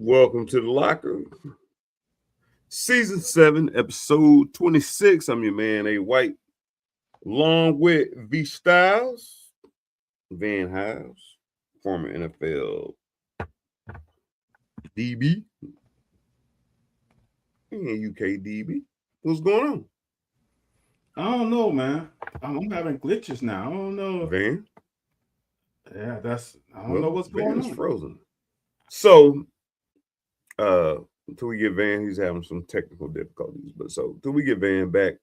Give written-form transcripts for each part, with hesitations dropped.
Welcome to the locker. Season 7, episode 26. I'm your man, A White, along with V Styles, Van Hives, former NFL DB, and UK DB. What's going on? I don't know, man. I'm having glitches now. I don't know. Van? Yeah, I don't know what's going Van's on. frozen. So, until we get Van, he's having some technical difficulties. But so, until we get Van back,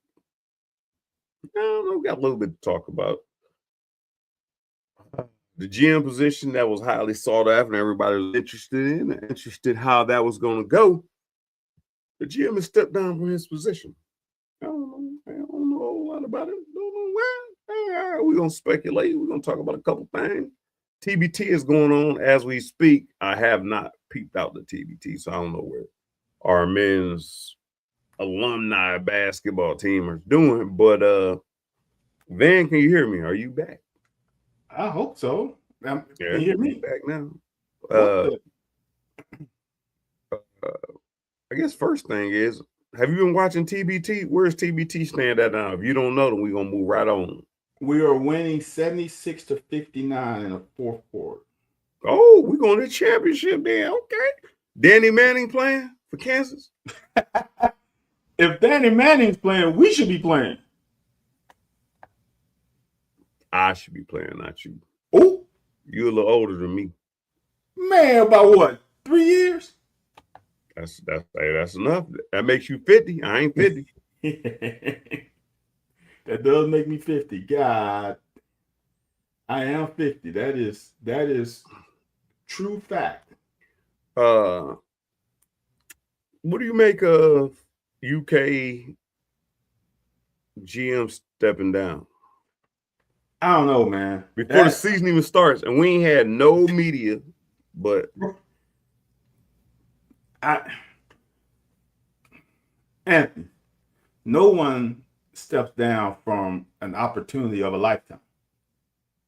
I don't know, we got a little bit to talk about. The GM position that was highly sought after and everybody was interested how that was going to go. The GM has stepped down from his position. I don't know a whole lot about it. Don't know where. We're going to speculate. We're going to talk about a couple things. TBT is going on as we speak. I have not peeped out the TBT, so I don't know where our men's alumni basketball team is doing. But Van, can you hear me? Are you back? I hope so. Can Yeah, you hear me? back now. What I guess first thing is, have you been watching TBT? Where's TBT stand at now? If you don't know, then we're gonna move right on. We are winning 76-59 in the fourth quarter. Oh, we're going to the championship then. Okay. Danny Manning playing for Kansas? If Danny Manning's playing, we should be playing. I should be playing, not you. Oh, You're a little older than me. man, about what? 3 years? That's enough. That makes you 50. I ain't 50. That does make me 50. God, I am 50. That is true fact. What do you make of UK GM stepping down? I don't know, man. Before the season even starts, and we ain't had no media, but Anthony, no one steps down from an opportunity of a lifetime.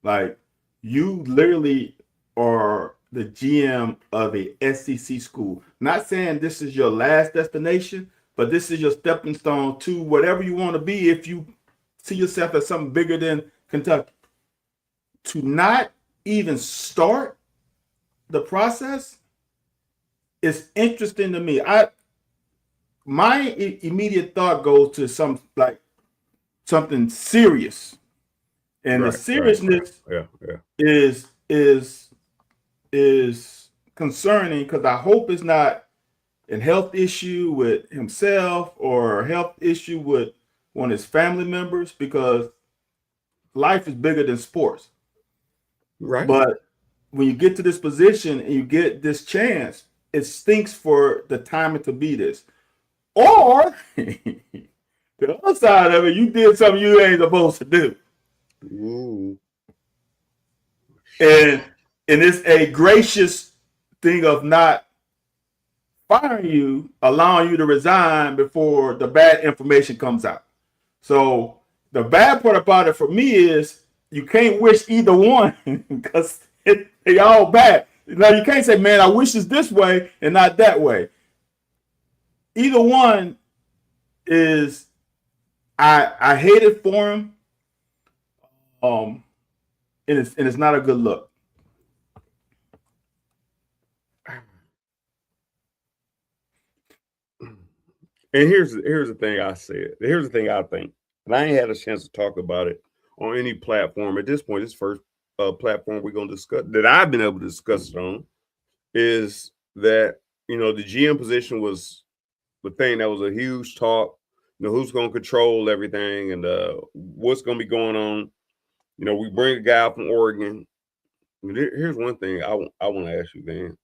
Like, you literally are the GM of a SEC school. Not saying this is your last destination, but this is your stepping stone to whatever you want to be if you see yourself as something bigger than Kentucky. To not even start the process is interesting to me. My immediate thought goes to something serious, and the seriousness is concerning because I hope it's not a health issue with himself or a health issue with one of his family members, because life is bigger than sports. Right. But when you get to this position and you get this chance, it stinks for the timing to be this. Or the other side of it, you did something you ain't supposed to do. Ooh. And it's a gracious thing of not firing you, allowing you to resign before the bad information comes out. So the bad part about it for me is you can't wish either one because they all bad. Now you can't say, man, I wish it's this way and not that way. Either one is, I hate it for him. And it's not a good look. And here's the thing I said. Here's the thing I think. And I ain't had a chance to talk about it on any platform at this point. This first platform we're going to discuss that I've been able to discuss it on is that, the GM position was the thing that was a huge talk. Who's going to control everything and what's going to be going on. We bring a guy out from Oregon. Here's one thing I want to ask you, Van.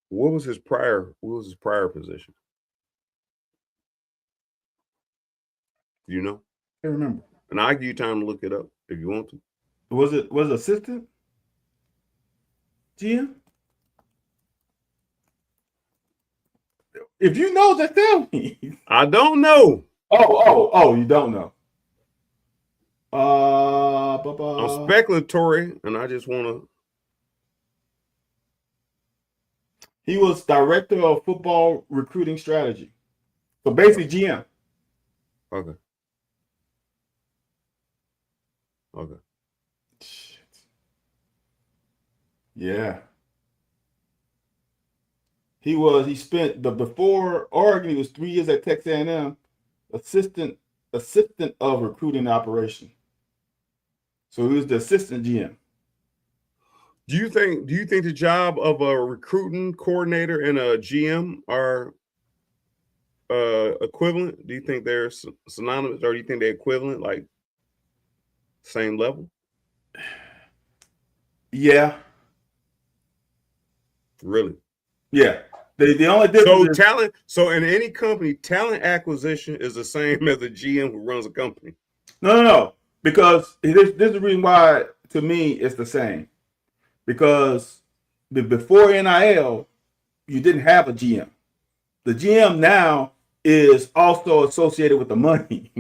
What was his prior position? You know? I remember. And I'll give you time to look it up if you want to. Was it assistant GM? If you know, just tell me. I don't know. Oh, you don't know. I'm speculatory, and I just want to. He was director of football recruiting strategy. So basically GM. Okay. Okay. Shit. Yeah. He spent the before Oregon, he was 3 years at Texas A&M, assistant assistant of recruiting operation. So he was the assistant GM. Do you think the job of a recruiting coordinator and a GM are equivalent? Do you think they're synonymous, or do you think they're equivalent, like same level? Yeah. Really? Yeah. The only So difference is talent. So in any company, talent acquisition is the same as a GM who runs a company. no. Because this is the reason why to me it's the same. Because before NIL, you didn't have a GM. The GM now is also associated with the money.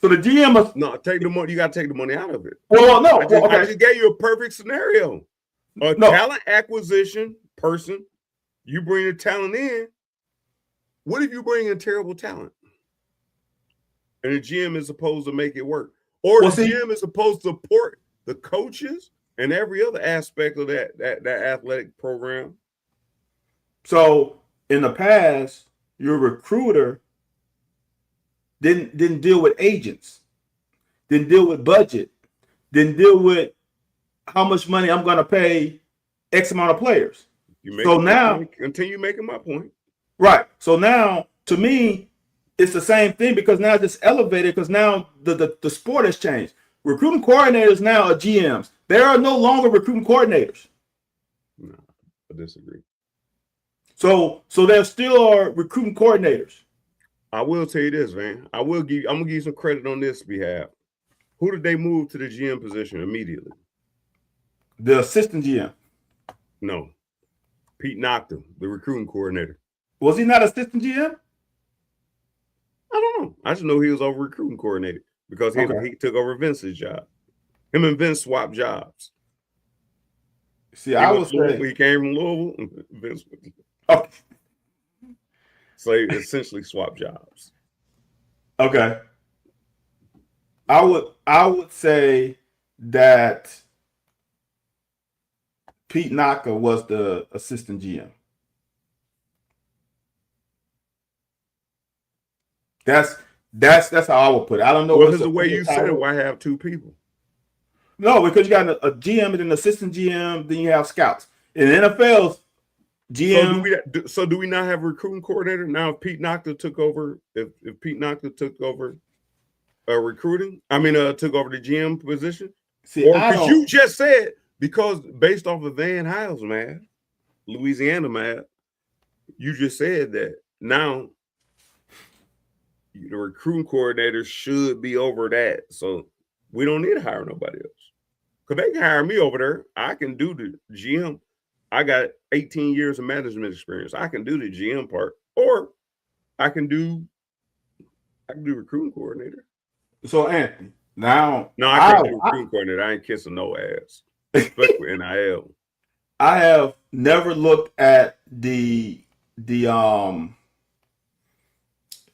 So the GM must No, take the money. You got to take the money out of it. well no, I okay. just gave you a perfect scenario. A No. talent acquisition person, you bring the talent in. What if you bring in terrible talent? And the GM is supposed to make it work. Or the GM is supposed to support the coaches and every other aspect of that athletic program. So in the past, your recruiter didn't deal with agents, didn't deal with budget, didn't deal with how much money I'm going to pay X amount of players. So now, continue making my point. Right. So now, to me, it's the same thing because now it's elevated because now the sport has changed. Recruiting coordinators now are GMs. There are no longer recruiting coordinators. No, I disagree. So there still are recruiting coordinators. I will tell you this, man. I'm gonna give you some credit on this behalf. Who did they move to the GM position immediately? The assistant GM. No. Pete Nocton, the recruiting coordinator. Was he not assistant GM? I don't know. I just know he was over recruiting coordinator because he took over Vince's job. Him and Vince swapped jobs. See, I would say he came from Louisville. Vince. Okay. So they essentially swapped jobs. Okay. I would say that Pete Naka was the assistant GM. That's how I would put it. I don't know. Well, because the way you said it, why have two people? No, because you got a GM and an assistant GM, then you have scouts. In the NFL's GM. So do we not have a recruiting coordinator now? If Pete Nocta took over, if Pete Nocta took over recruiting, took over the GM position. See, because you just said because based off of Van Hiles math, Louisiana math, you just said that now the recruiting coordinator should be over that. So we don't need to hire nobody else. Because they can hire me over there. I can do the GM. I got 18 years of management experience. I can do the GM part. Or I can do recruiting coordinator. So Anthony, now no, I can't do recruiting coordinator. I ain't kissing no ass. Especially NIL. I have never looked at the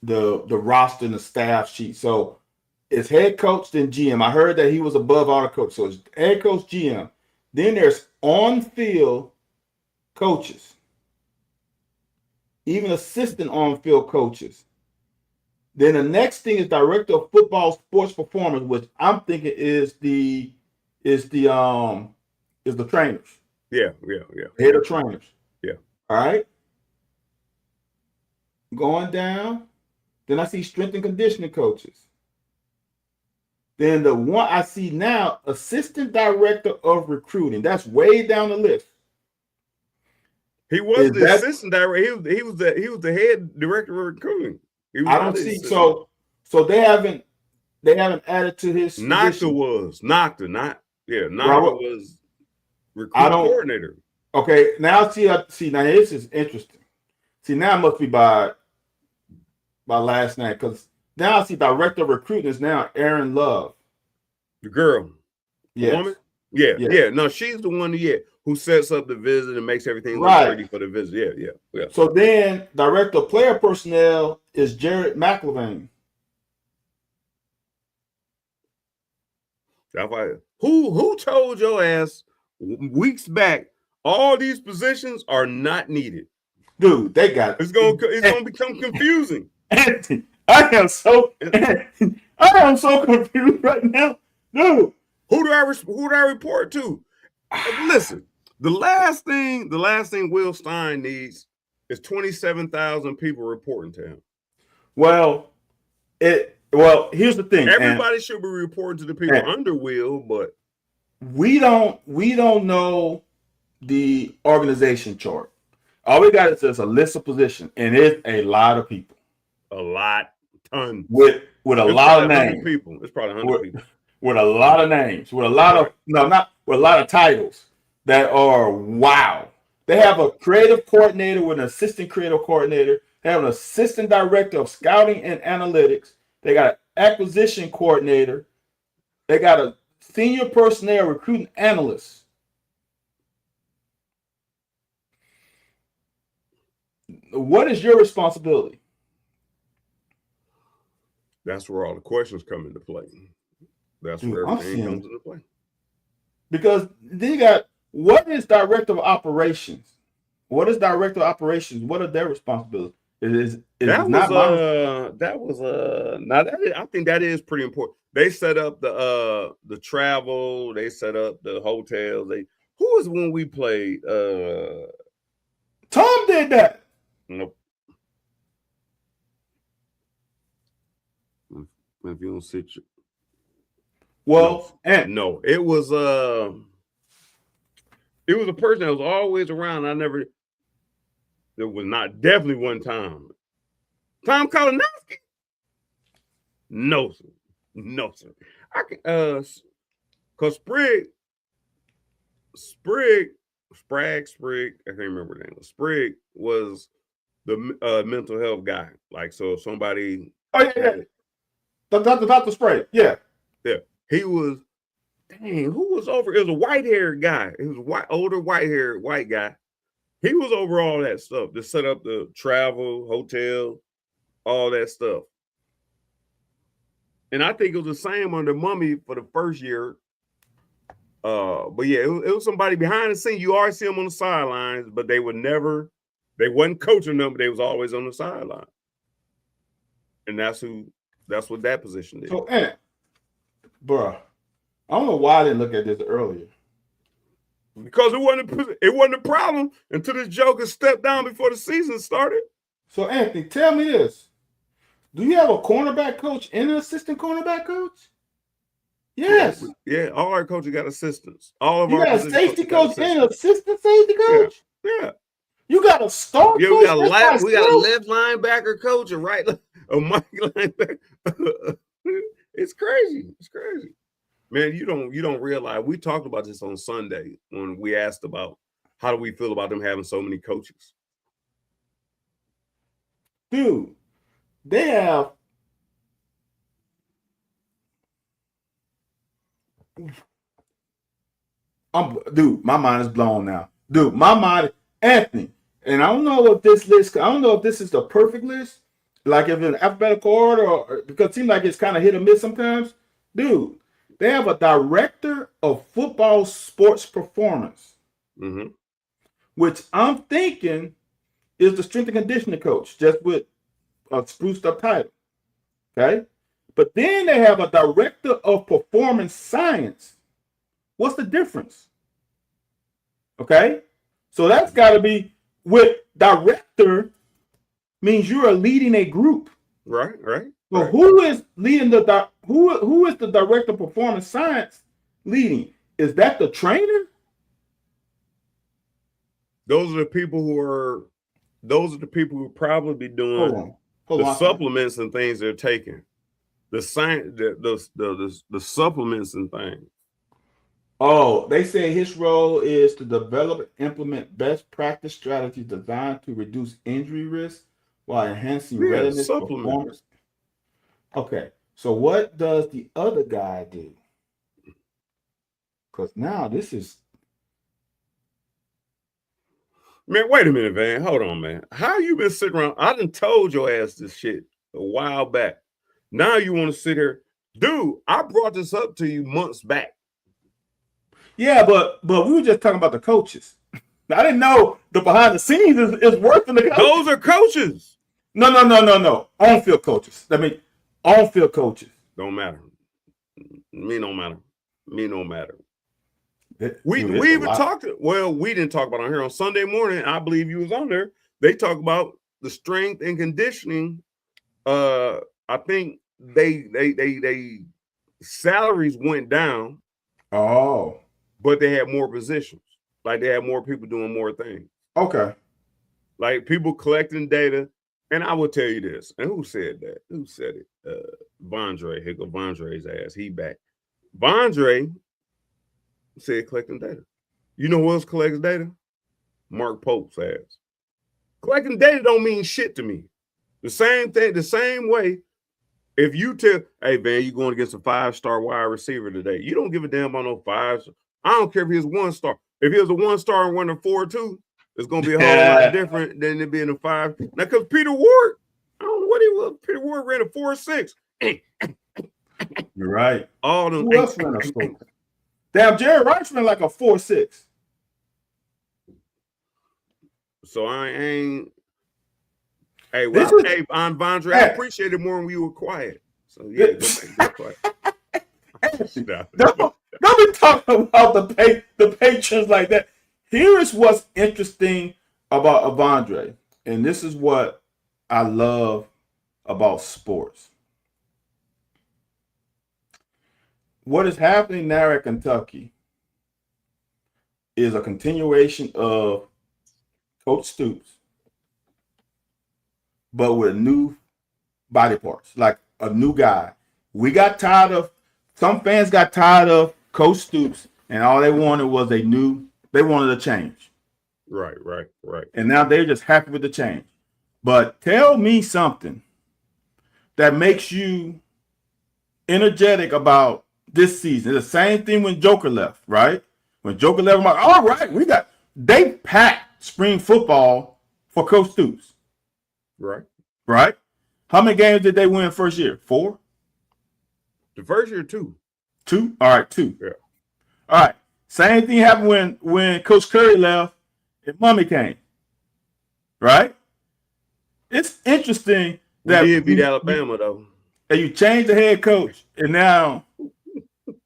roster and the staff sheet. So it's head coach, then GM. I heard that he was above all the coach. So it's head coach, GM. Then there's on-field coaches, even assistant on-field coaches. Then the next thing is director of football sports performance, which I'm thinking is the trainers. Yeah. Head of trainers. Yeah. All right. Going down, then I see strength and conditioning coaches. Then the one I see now, assistant director of recruiting. That's way down the list. He was the assistant director. He was the head director of recruiting. I don't see so they haven't added to his. Nocta was Nocta was recruiting coordinator. Okay, now see now this is interesting. See now it must be by last name because now I see director of recruiting is now Aaron Love. The girl. Yes. The woman? Yeah. No, she's the one. Yeah. who sets up the visit and makes everything look Right. pretty for the visit. Yeah. So then director of player personnel is Jared McIlvain. That's why. Who told your ass weeks back all these positions are not needed? Dude, they got it's gonna become confusing. Anthony, I am so confused right now, dude. Who do I report to? Listen, the last thing Will Stein needs is 27,000 people reporting to him. Well, here's the thing. Everybody should be reporting to the people under Will, but we don't know the organization chart. All we got is just a list of positions, and it's a lot of people. Tons. With a lot of names. People. It's probably 100 people. With a lot of names, with a lot of with a lot of titles that are wow. They have a creative coordinator with an assistant creative coordinator. They have an assistant director of scouting and analytics. They got an acquisition coordinator. They got a senior personnel recruiting analyst. What is your responsibility? That's where all the questions come into play. That's where everything comes into play. Because they got, what is director of operations? What is director of operations? What are their responsibilities? I think that is pretty important. They set up the travel, they set up the hotels. Who was when we played? Tom did that. Nope. If you don't sit your... Well, no, it was a person that was always around. There was not definitely one time. Tom Kalinowski? No, sir. I can cause Sprigg, I can't remember the name. Sprigg was the mental health guy. Like, so if somebody Dr. Sprague, yeah. He was, who was over? It was a white-haired guy. It was older white-haired white guy. He was over all that stuff to set up the travel, hotel, all that stuff. And I think it was the same under Mummy for the first year. But yeah, it was somebody behind the scene. You always see them on the sidelines, but they wasn't coaching them, but they was always on the sideline. And that's what that position did. So, bruh, I don't know why I didn't look at this earlier. Because it wasn't a problem until this joker stepped down before the season started. So, Anthony, tell me this. Do you have a cornerback coach and an assistant cornerback coach? Yes. Yeah, all our coaches got assistants. All of you our got a safety coach and an assistant safety coach? Yeah. You got a star coach? We got a left linebacker coach, and right a Mike linebacker. It's crazy. Man, you don't realize. We talked about this on Sunday when we asked about how do we feel about them having so many coaches. Dude, they have my mind is blown now. Anthony, and I don't know if this is the perfect list, like if it's an alphabetical order, or because it seems like it's kind of hit or miss sometimes. Dude, they have a director of football sports performance, which I'm thinking is the strength and conditioning coach, just with a spruced up title. Okay? But then they have a director of performance science. What's the difference? Okay? So that's got to be, with director means you are leading a group. Right. So who is leading who is the director of performance science leading? Is that the trainer? Those are the people who probably be doing the supplements and things they're taking. The science, the supplements and things. Oh, they say his role is to develop and implement best practice strategies designed to reduce injury risk while enhancing readiness performance. Okay, so what does the other guy do? Because now this is Man, wait a minute, Van. Hold on, man. How you been sitting around? I done told your ass this shit a while back. Now you want to sit here. Dude, I brought this up to you months back. Yeah, but we were just talking about the coaches. I didn't know the behind the scenes is worse than the coaches. Those are coaches. No. On-field coaches. I mean, on-field coaches. Don't matter. Me don't matter. Me no matter. We Dude, even talked. Well, we didn't talk about it on here on Sunday morning. I believe you was on there. They talk about the strength and conditioning. I think they salaries went down. Oh, but they had more positions. Like they had more people doing more things. Okay. Like people collecting data. And I will tell you this. And who said that? Who said it? Vondre. Here go Vondre's ass. He back. Vondre said collecting data. You know who else collects data? Mark Pope's ass. Collecting data don't mean shit to me. The same thing, the same way. If you tell, hey, man, you're going against a 5-star wide receiver today. You don't give a damn about no 5s. I don't care if he's 1-star. If he was a 1-star and won a 4-2, it's going to be a whole lot different than it being a 5. Now, because Peter Ward, I don't know what he was. Peter Ward ran a 4.6. You're right. All them. Who else ran a 4? Damn, Jerry Rice ran like a 4.6. So I ain't. Hey, well, hey, on Vondre, I appreciate it more when you were quiet. So yeah, go quiet. Don't be talking about the patrons like that. Here is what's interesting about Avondre, and this is what I love about sports. What is happening now at Kentucky is a continuation of Coach Stoops, but with new body parts, like a new guy. Some fans got tired of Coach Stoops, and all they wanted was they wanted a change. Right. And now they're just happy with the change. But tell me something that makes you energetic about this season. It's the same thing when Joker left, right? When Joker left, I'm like, all right, they packed spring football for Coach Stoops. Right? How many games did they win first year? 4? The first year, 2. 2? All right, 2. Yeah. All right. Same thing happened when Coach Curry left and Mummy came. Right? It's interesting that we did beat Alabama, though. And you changed the head coach, and now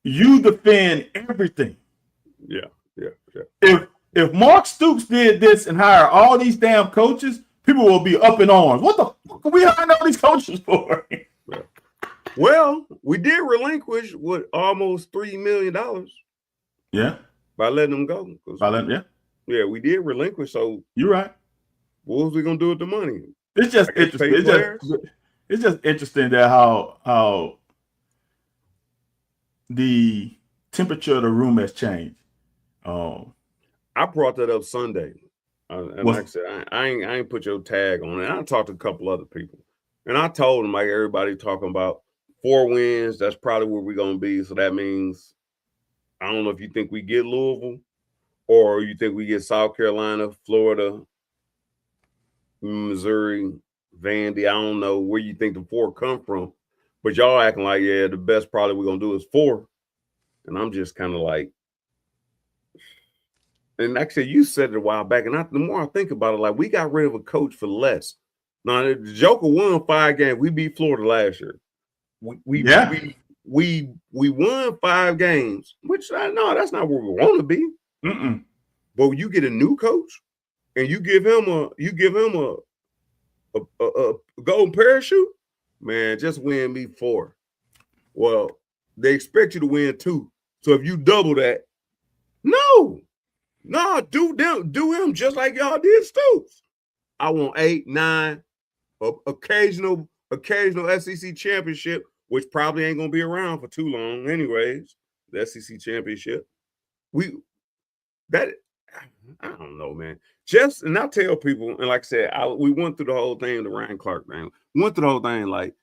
you defend everything. Yeah. If Mark Stoops did this and hired all these damn coaches, people will be up in arms. What the fuck are we hiring all these coaches for? Yeah. Well, we did relinquish almost $3 million. Yeah. By letting them go. Yeah, we did relinquish. So you're right. What was we gonna do with the money? It's just interesting. It's just interesting that how the temperature of the room has changed. I brought that up Sunday. And like I said, I ain't put your tag on it. I talked to a couple other people. And I told them, like everybody talking about 4 wins, that's probably where we're going to be. So that means, I don't know if you think we get Louisville or you think we get South Carolina, Florida, Missouri, Vandy. I don't know where you think the 4 come from. But y'all acting like, yeah, the best probably we're going to do is 4. And I'm just kind of like, and actually, you said it a while back, and the more I think about it, like we got rid of a coach for less. Now the Joker won 5 games. We beat Florida last year. We won 5 games, which no, that's not where we want to be. But you get a new coach, and you give him a golden parachute, man. Just win me 4. Well, they expect you to win 2. So if you double that, no, do him just like y'all did Stoops. I want 8, 9, occasional SEC championship, which probably ain't gonna be around for too long, anyways. The SEC championship. I don't know, man. And I tell people, and like I said, we went through the whole thing, the Ryan Clark thing. We went through the whole thing. Like,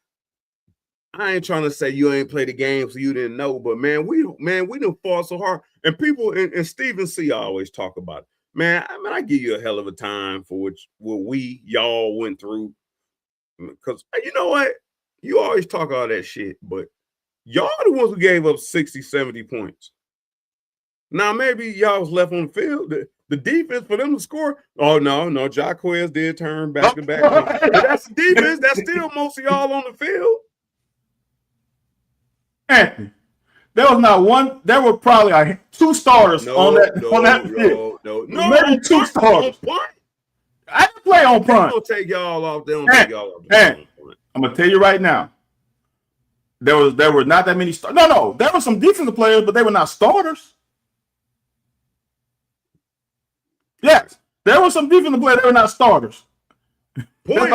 I ain't trying to say you ain't played the game so you didn't know, but man, we done fought so hard. And people and Stephen C. always talk about it. man, I give you a hell of a time for what y'all went through. Because you know what? You always talk all that shit, but y'all the ones who gave up 60, 70 points. Now, maybe y'all was left on the field. The defense for them to score. Oh, no. Jaquez did turn back-to-back. But that's the defense. That's still most of y'all on the field. Anthony, there was not one. There were probably like 2 starters on that field. No. Maybe 2 starters. I didn't play on punt. They don't take y'all off. They don't take y'all off. I'm going to tell you right now. There were not that many starters. No. There were some defensive players, but they were not starters. Yes. There were some defensive players. They were not starters. Point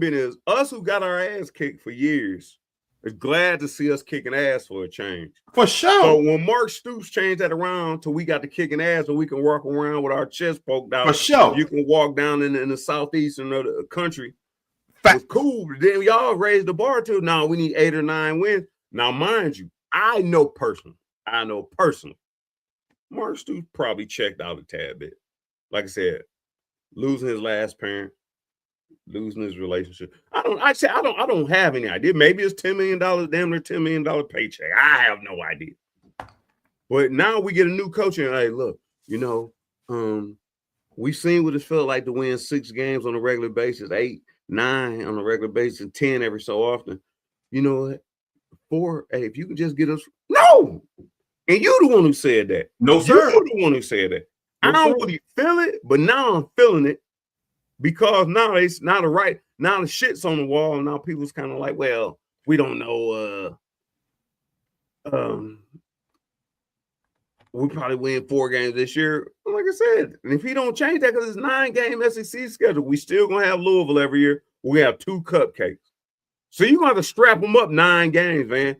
being is, us who got our ass kicked for years is glad to see us kicking ass for a change. For sure. So when Mark Stoops changed that around till we got to kicking ass and we can walk around with our chest poked out. For sure. You can walk down in the southeastern of the country. It's cool. Then y'all raised the bar to now we need 8 or 9 wins. Now, mind you, I know personally, Mark Stoops probably checked out a tad bit. Like I said, losing his last parent, losing his relationship. I don't have any idea. Maybe it's $10 million, damn near $10 million paycheck. I have no idea. But now we get a new coach and hey, look, we've seen what it felt like to win 6 games on a regular basis, 8, 9 on a regular basis, 10 every so often. You know what? 4, hey, if you can just get us. No! And you the one who said that. No, sir. You're the one who said that. No, I don't really feel it, but now I'm feeling it because now it's not a right. Now the shit's on the wall, and now people's kind of like, well, we don't know. We probably win 4 games this year. Like I said, and if he don't change that because it's 9-game SEC schedule, we still gonna have Louisville every year. We have 2 cupcakes. So you're gonna have to strap them up 9 games, man.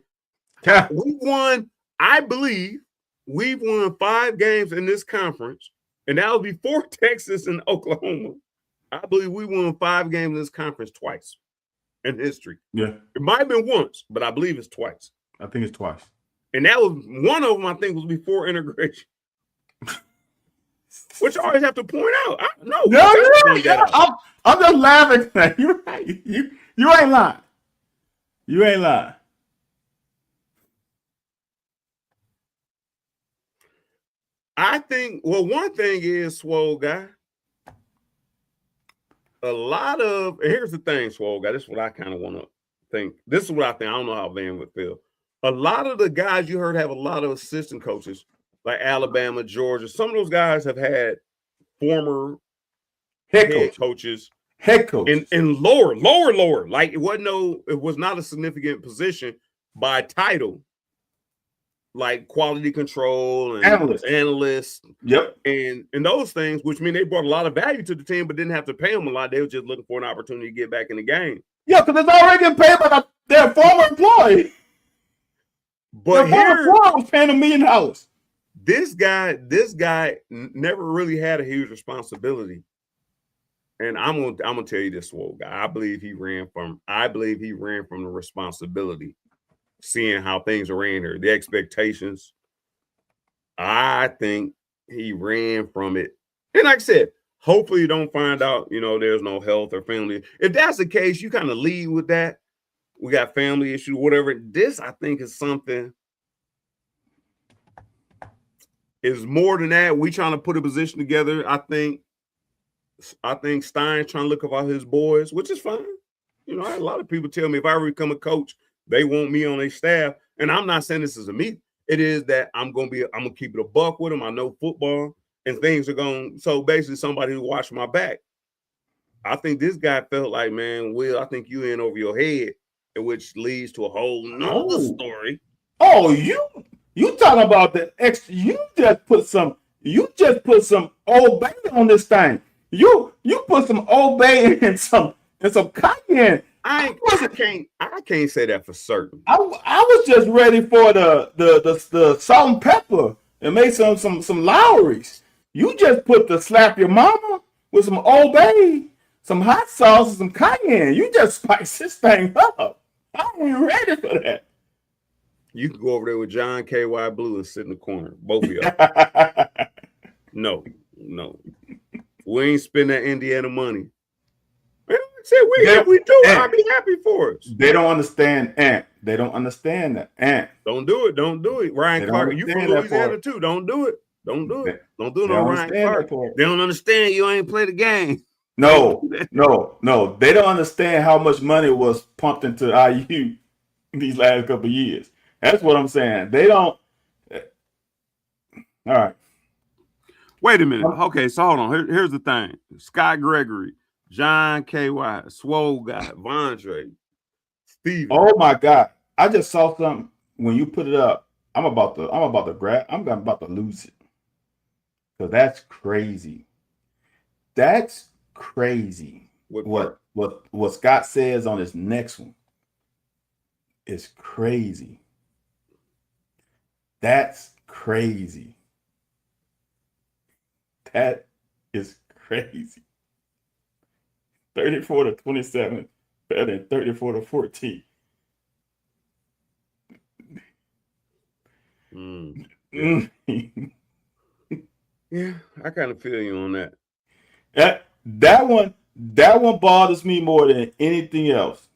We won. I believe we've won 5 games in this conference, and that was before Texas and Oklahoma. I believe we won 5 games in this conference twice in history. Yeah. It might have been once, but I believe it's twice. I think it's twice. And that was one of them, I think, was before integration. Which I always have to point out. I'm just laughing. You're right. You ain't lying. You ain't lying. I think, well, one thing is, Swole Guy, here's the thing, Swole Guy, this is what I kind of want to think. This is what I think. I don't know how Van would feel. A lot of the guys you heard have a lot of assistant coaches, like Alabama, Georgia. Some of those guys have had former head coaches. Head coach. And lower. Like it was not a significant position by title. Like quality control and analysts. Yep. And those things, which mean they brought a lot of value to the team, but didn't have to pay them a lot. They were just looking for an opportunity to get back in the game. Yeah, because it's already getting paid by their former employee. But their former employee was paying $1 million. This guy never really had a huge responsibility. And I'm gonna tell you this, Swole Guy. I believe he ran from the responsibility. Seeing how things are ran here, the expectations. I think he ran from it. And like I said, hopefully you don't find out, there's no health or family. If that's the case, you kind of lead with that. We got family issues, whatever. This, I think, is something is more than that. We trying to put a position together. I think Stein's trying to look about his boys, which is fine. I had a lot of people tell me if I ever become a coach, they want me on their staff. And I'm not saying this is a me. It is that I'm gonna keep it a buck with them. I know football and things are going. So basically somebody who watch my back. I think this guy felt like, man, Will, I think you in over your head, which leads to a whole nother story. Oh, you talking about the extra, you just put some Old Bay on this thing. You put some Old Bay and some cayenne. I can't say that for certain. I was just ready for the salt and pepper and made some Lowry's. You just put the slap your mama with some Old Bay, some hot sauce, and some cayenne. You just spice this thing up. I ain't ready for that. You can go over there with John K.Y. Blue and sit in the corner, both of y'all. No, no. We ain't spend that Indiana money. Man, I said if we do, I'll be happy for us. They don't understand Ant. They don't understand that. Ant. Don't do it. Don't do it. Ryan Clark, you from Louisiana too. Don't do it. Don't do it. Don't do no Ryan Clark. They don't understand you ain't play the game. No. They don't understand how much money was pumped into IU these last couple of years. That's what I'm saying. They don't. All right. Wait a minute. Okay, so hold on. Here's the thing. Scott Gregory, John KY, Swole Guy, Vondre, Steven. Oh my God. I just saw something when you put it up. I'm about to lose it. So that's crazy. That's crazy. What Scott says on his next one is crazy. That's crazy. That is crazy. 34-27, better than 34-14. Yeah, I kind of feel you on that. That one bothers me more than anything else.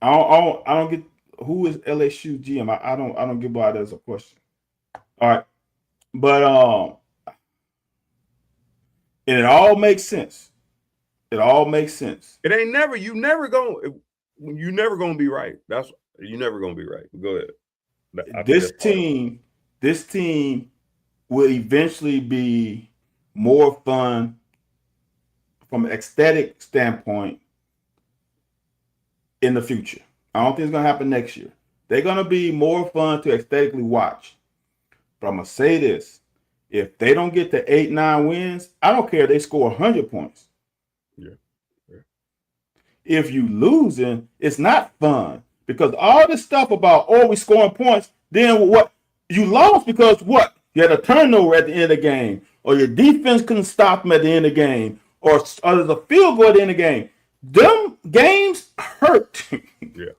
I don't get who is LSU GM. I don't get why that's a question. All right, but and it all makes sense. It all makes sense. It ain't never. You never gonna be right. You never gonna be right. Go ahead. This team will eventually be more fun from an aesthetic standpoint in the future. I don't think it's going to happen next year. They're going to be more fun to aesthetically watch. But I'm going to say this. If they don't get to 8-9 wins, I don't care if they score 100 points. Yeah. If you losing, it's not fun. Because all this stuff about, we scoring points, then what? You lost because what? You had a turnover at the end of the game, or your defense couldn't stop them at the end of the game, or there's a field goal at the end of the game. Them games hurt. Yeah.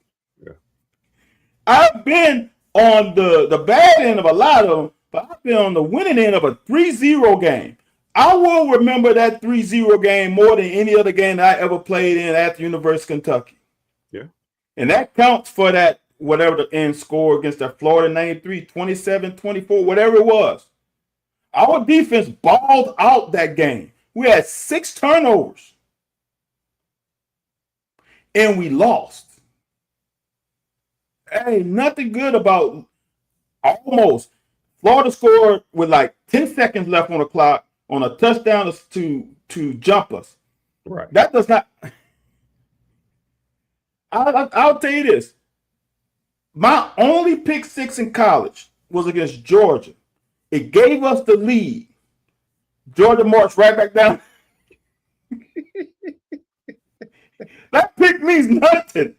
I've been on the bad end of a lot of them, but I've been on the winning end of a 3-0 game. I will remember that 3-0 game more than any other game that I ever played in at the University of Kentucky. Yeah. And that counts for that, whatever the end score against that Florida 93, 27-24, whatever it was. Our defense balled out that game. We had 6 turnovers. And we lost. Hey, nothing good about almost. Florida scored with like 10 seconds left on the clock on a touchdown to jump us. Right. That does not. I'll tell you this. My only pick 6 in college was against Georgia. It gave us the lead. Georgia marched right back down. That pick means nothing.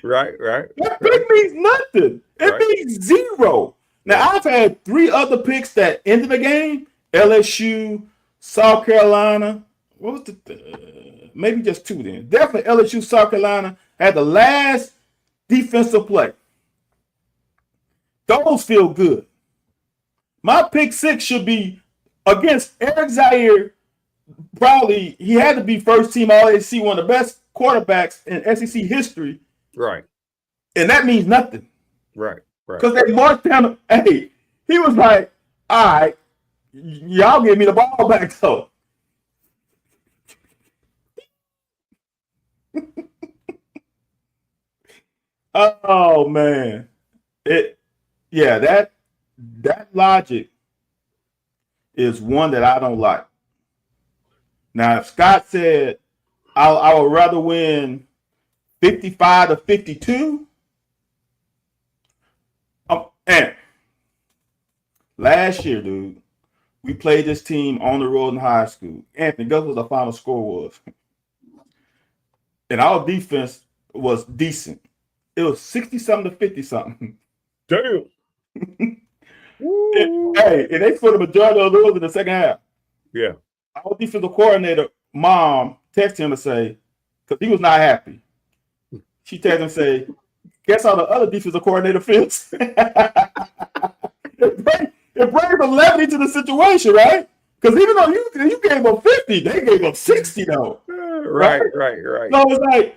Right. That pick means nothing. It means 0. Now, I've had 3 other picks that ended the game. LSU, South Carolina. What was the maybe just 2 then. Definitely LSU, South Carolina had the last defensive play. Those feel good. My pick 6 should be against Eric Zaire. Probably he had to be first team All-SEC, one of the best quarterbacks in SEC history. Right. And that means nothing. Right. Because they marched down. He was like, all right, y'all give me the ball back, so. Oh, man. That logic is one that I don't like. Now, if Scott said, I would rather win 55-52. And last year, dude, we played this team on the road in high school. Anthony, guess what the final score was? And our defense was decent. It was 60-something to 50-something. Damn. And they scored the majority of those in the second half. Yeah. Our defensive coordinator, mom, texted him to say, because he was not happy. She texted him and say, guess how the other defensive coordinator feels? It brings a levity to the situation, right? Because even though you gave up 50, they gave up 60 though. Right. So it's like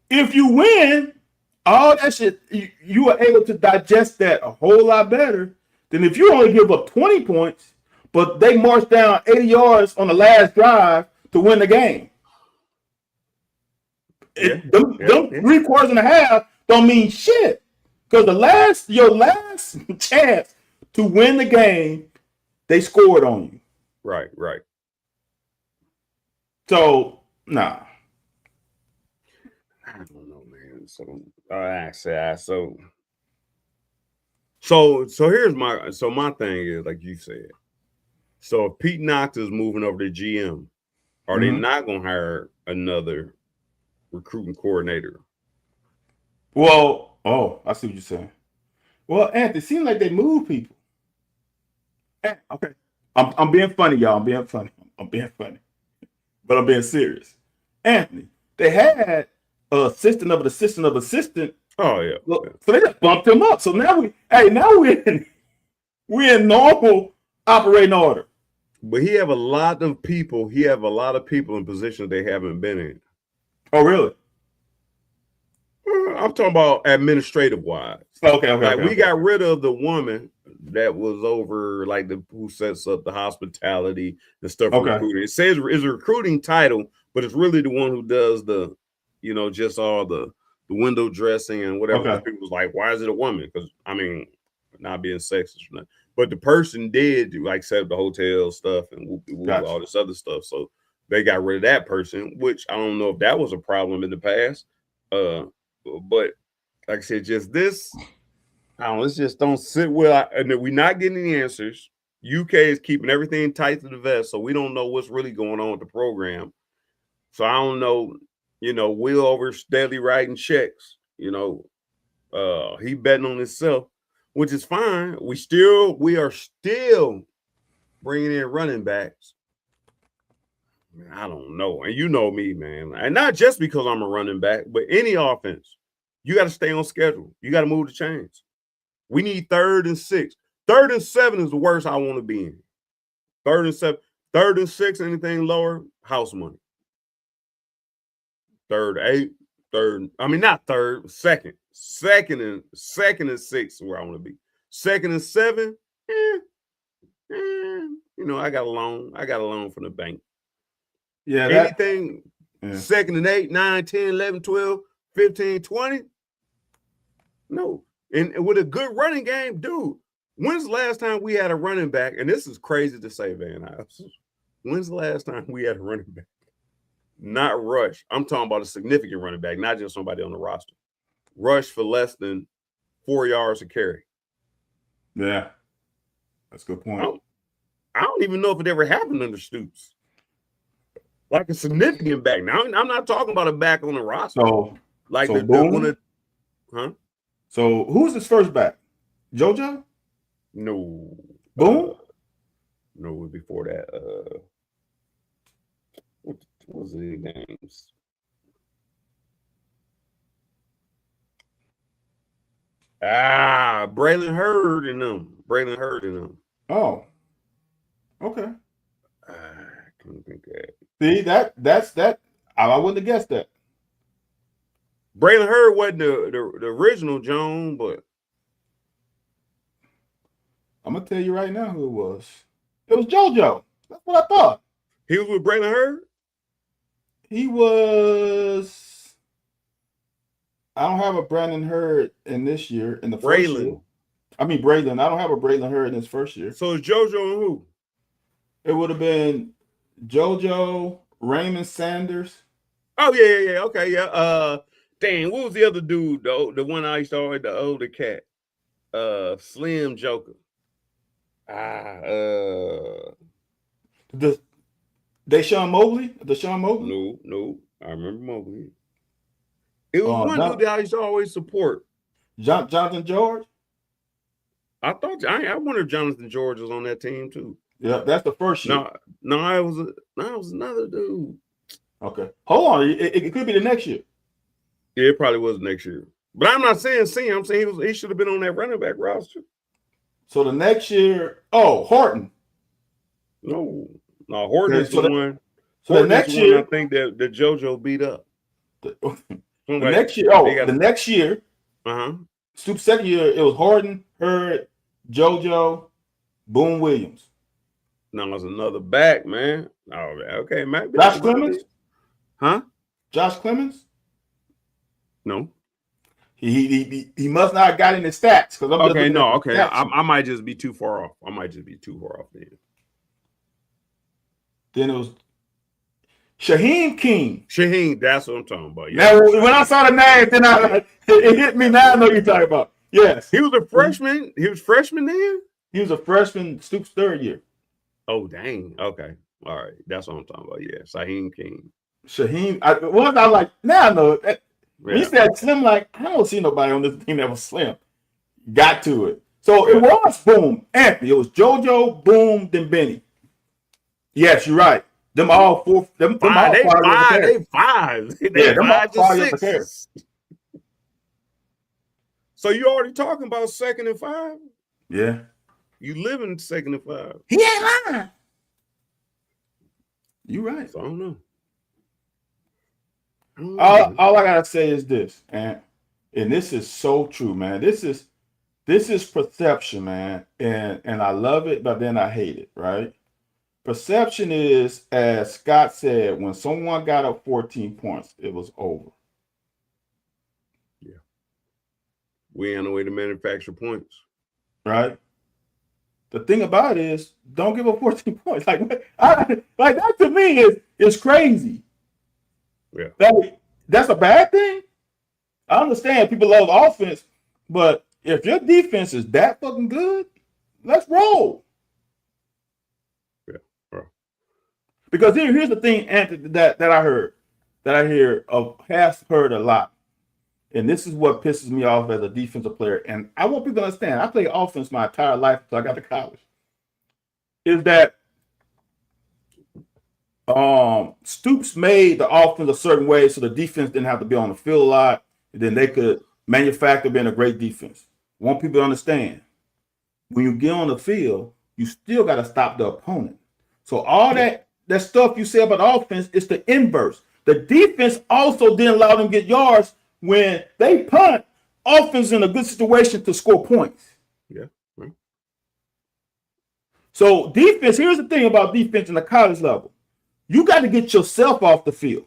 if you win, all that shit, you are able to digest that a whole lot better than if you only give up 20 points, but they march down 80 yards on the last drive to win the game. Them 3 quarters and a half don't mean shit. Because your last chance to win the game, they scored on you. Right. So, nah. I don't know, man. So here's my thing is, like you said. So if Pete Knox is moving over to GM, are they not gonna hire another recruiting coordinator? Well, I see what you're saying. Well, Anthony, it seems like they move people. Okay. I'm being funny, y'all. I'm being funny. But I'm being serious. Anthony, they had assistant of an assistant of assistant. Oh yeah. So they just bumped him up. So now we're in normal operating order. But he have a lot of people in positions they haven't been in. Oh, really? I'm talking about administrative wise. Okay. We got rid of the woman that was over who sets up the hospitality and stuff. Okay. Recruiting. It says it's a recruiting title, but it's really the one who does the, just all the window dressing and whatever. Okay. People was like, why is it a woman? Because not being sexist or nothing, but the person did set up the hotel stuff and all this other stuff. So they got rid of that person, which I don't know if that was a problem in the past. But like I said, just this, let's just don't sit well. And we're not getting any answers. UK is keeping everything tight to the vest, so we don't know what's really going on with the program. So I don't know, Will over steadily writing checks, he betting on himself, which is fine. We are still bringing in running backs. I don't know. And you know me, man. And not just because I'm a running back, but any offense, you got to stay on schedule. You got to move the chains. We need 3rd and 6. 3rd and 7 is the worst I want to be in. 3rd and 7. 3rd and 6, anything lower, house money. 3rd, 8, 3rd. Not 3rd, 2nd. 2nd and 6 is where I want to be. 2nd and 7, I got a loan. I got a loan from the bank. Yeah. Anything 2nd and 8, 9, 10, 11, 12, 15, 20. No. And with a good running game, dude, when's the last time we had a running back? And this is crazy to say, Van Ives. When's the last time we had a running back? Not rush. I'm talking about a significant running back, not just somebody on the roster. Rush for less than 4 yards a carry. Yeah. That's a good point. I don't even know if it ever happened under Stoops. Like a significant back. Now, I'm not talking about a back on the roster. So who's his first back? JoJo? No. Boone? No, it was before that. What was his names? Braylon Hurd and them. Oh. Okay. I couldn't think of that. See, that's that. I wouldn't have guessed that. Braylon Hurd wasn't the original Joan, but I'm gonna tell you right now who it was. It was JoJo. That's what I thought. He was with Braylon Hurd? He was. I don't have a Brandon Hurd in this year, in the first year. Braylon. I don't have a Braylon Hurd in his first year. So it's JoJo and who? It would have been JoJo, Raymond Sanders. Oh, yeah. Okay, yeah. Dang, what was the other dude, though? The one I used to always, the older cat. Slim Joker. Deshaun Mobley? No. I remember Mobley. It was one dude that I used to always support. Jonathan George? I wonder if Jonathan George was on that team too. Yeah, that's the first year. No, it was another dude. Okay. Hold on. It could be the next year. Yeah, it probably was next year. But I'm not saying I'm saying he should have been on that running back roster. So the next year, Horton. No. No, Horton is the one. So the Horton is next the one I year, think that JoJo beat up. the next year, Uh-huh. Stoops' second year, it was Horton, Hurd, JoJo, Boone Williams. No, there's another back, man. Oh, okay, maybe. Josh Clemens? Huh? Josh Clemens? No. He must not have got in the stats because I'm okay. just No, okay. I might just be too far off. Then. Then it was Shaheem King. Shaheem, that's what I'm talking about. Yeah. Now, when I saw the name, then it hit me. Now I know you're talking about. Yes. He was a freshman. He was freshman then? He was a freshman, Stoops' third year. Oh, dang. Okay. All right. That's what I'm talking about. Yeah. Shaheem King. Shaheem. I like, now I know. When he said slim, like, I don't see nobody on this team that was slim. Got to it. So it was Boom. Anthony. It was JoJo, Boom, then Benny. Yes, you're right. Them all four. Them all five. They five. They five to six. So you already talking about second and five? Yeah. You live in second and five. He ain't lying. You right. So I don't know. All I gotta say is this, and this is so true, man. This is perception, man, and I love it, but then I hate it, right? Perception is, as Scott said, when someone got up 14 points, it was over. Yeah. We ain't no way to manufacture points. Right? The thing about it is, don't give up 14 points. Like that to me is crazy. Yeah. That's a bad thing. I understand people love offense, but if your defense is that fucking good, let's roll. Because here's the thing, Anthony, that I have heard a lot, and this is what pisses me off as a defensive player. And I want people to understand, I played offense my entire life until I got to college. Is that Stoops made the offense a certain way so the defense didn't have to be on the field a lot, and then they could manufacture being a great defense. I want people to understand, when you get on the field, you still got to stop the opponent. So all that stuff you say about offense is the inverse. The defense also didn't allow them to get yards when they punt. Offense in a good situation to score points. Yeah. So defense, here's the thing about defense in the college level. You got to get yourself off the field.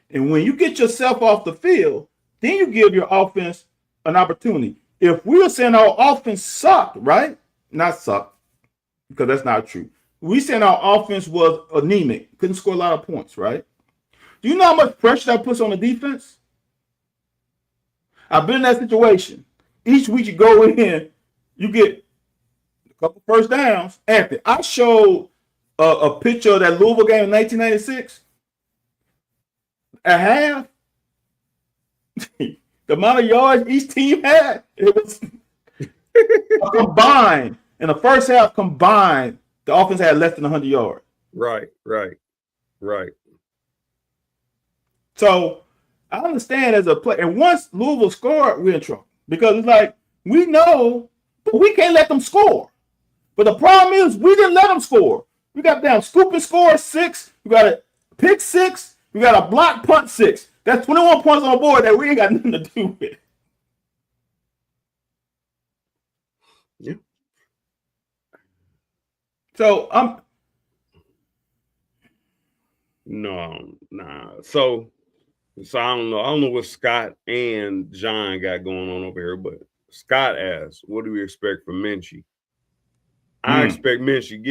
And when you get yourself off the field, then you give your offense an opportunity. If we were saying our offense sucked, right? Not sucked, because that's not true. We saying our offense was anemic, couldn't score a lot of points, right? Do you know how much pressure that puts on the defense? I've been in that situation. Each week you go in, you get a couple first downs. Anthony, I showed a picture of that Louisville game in 1996. At half, the amount of yards each team had, it was combined. In the first half combined, the offense had less than 100 yards. Right. So I understand as a player, and once Louisville scored, we're in trouble. Because it's like, we know, but we can't let them score. But the problem is, we didn't let them score. We got down scoop and score 6. We got a pick 6. We got a block punt 6. That's 21 points on the board that we ain't got nothing to do with. Yeah. So nah. So I don't know. I don't know what Scott and John got going on over here, but Scott asked, "What do we expect from Minchie?" I expect Minchie.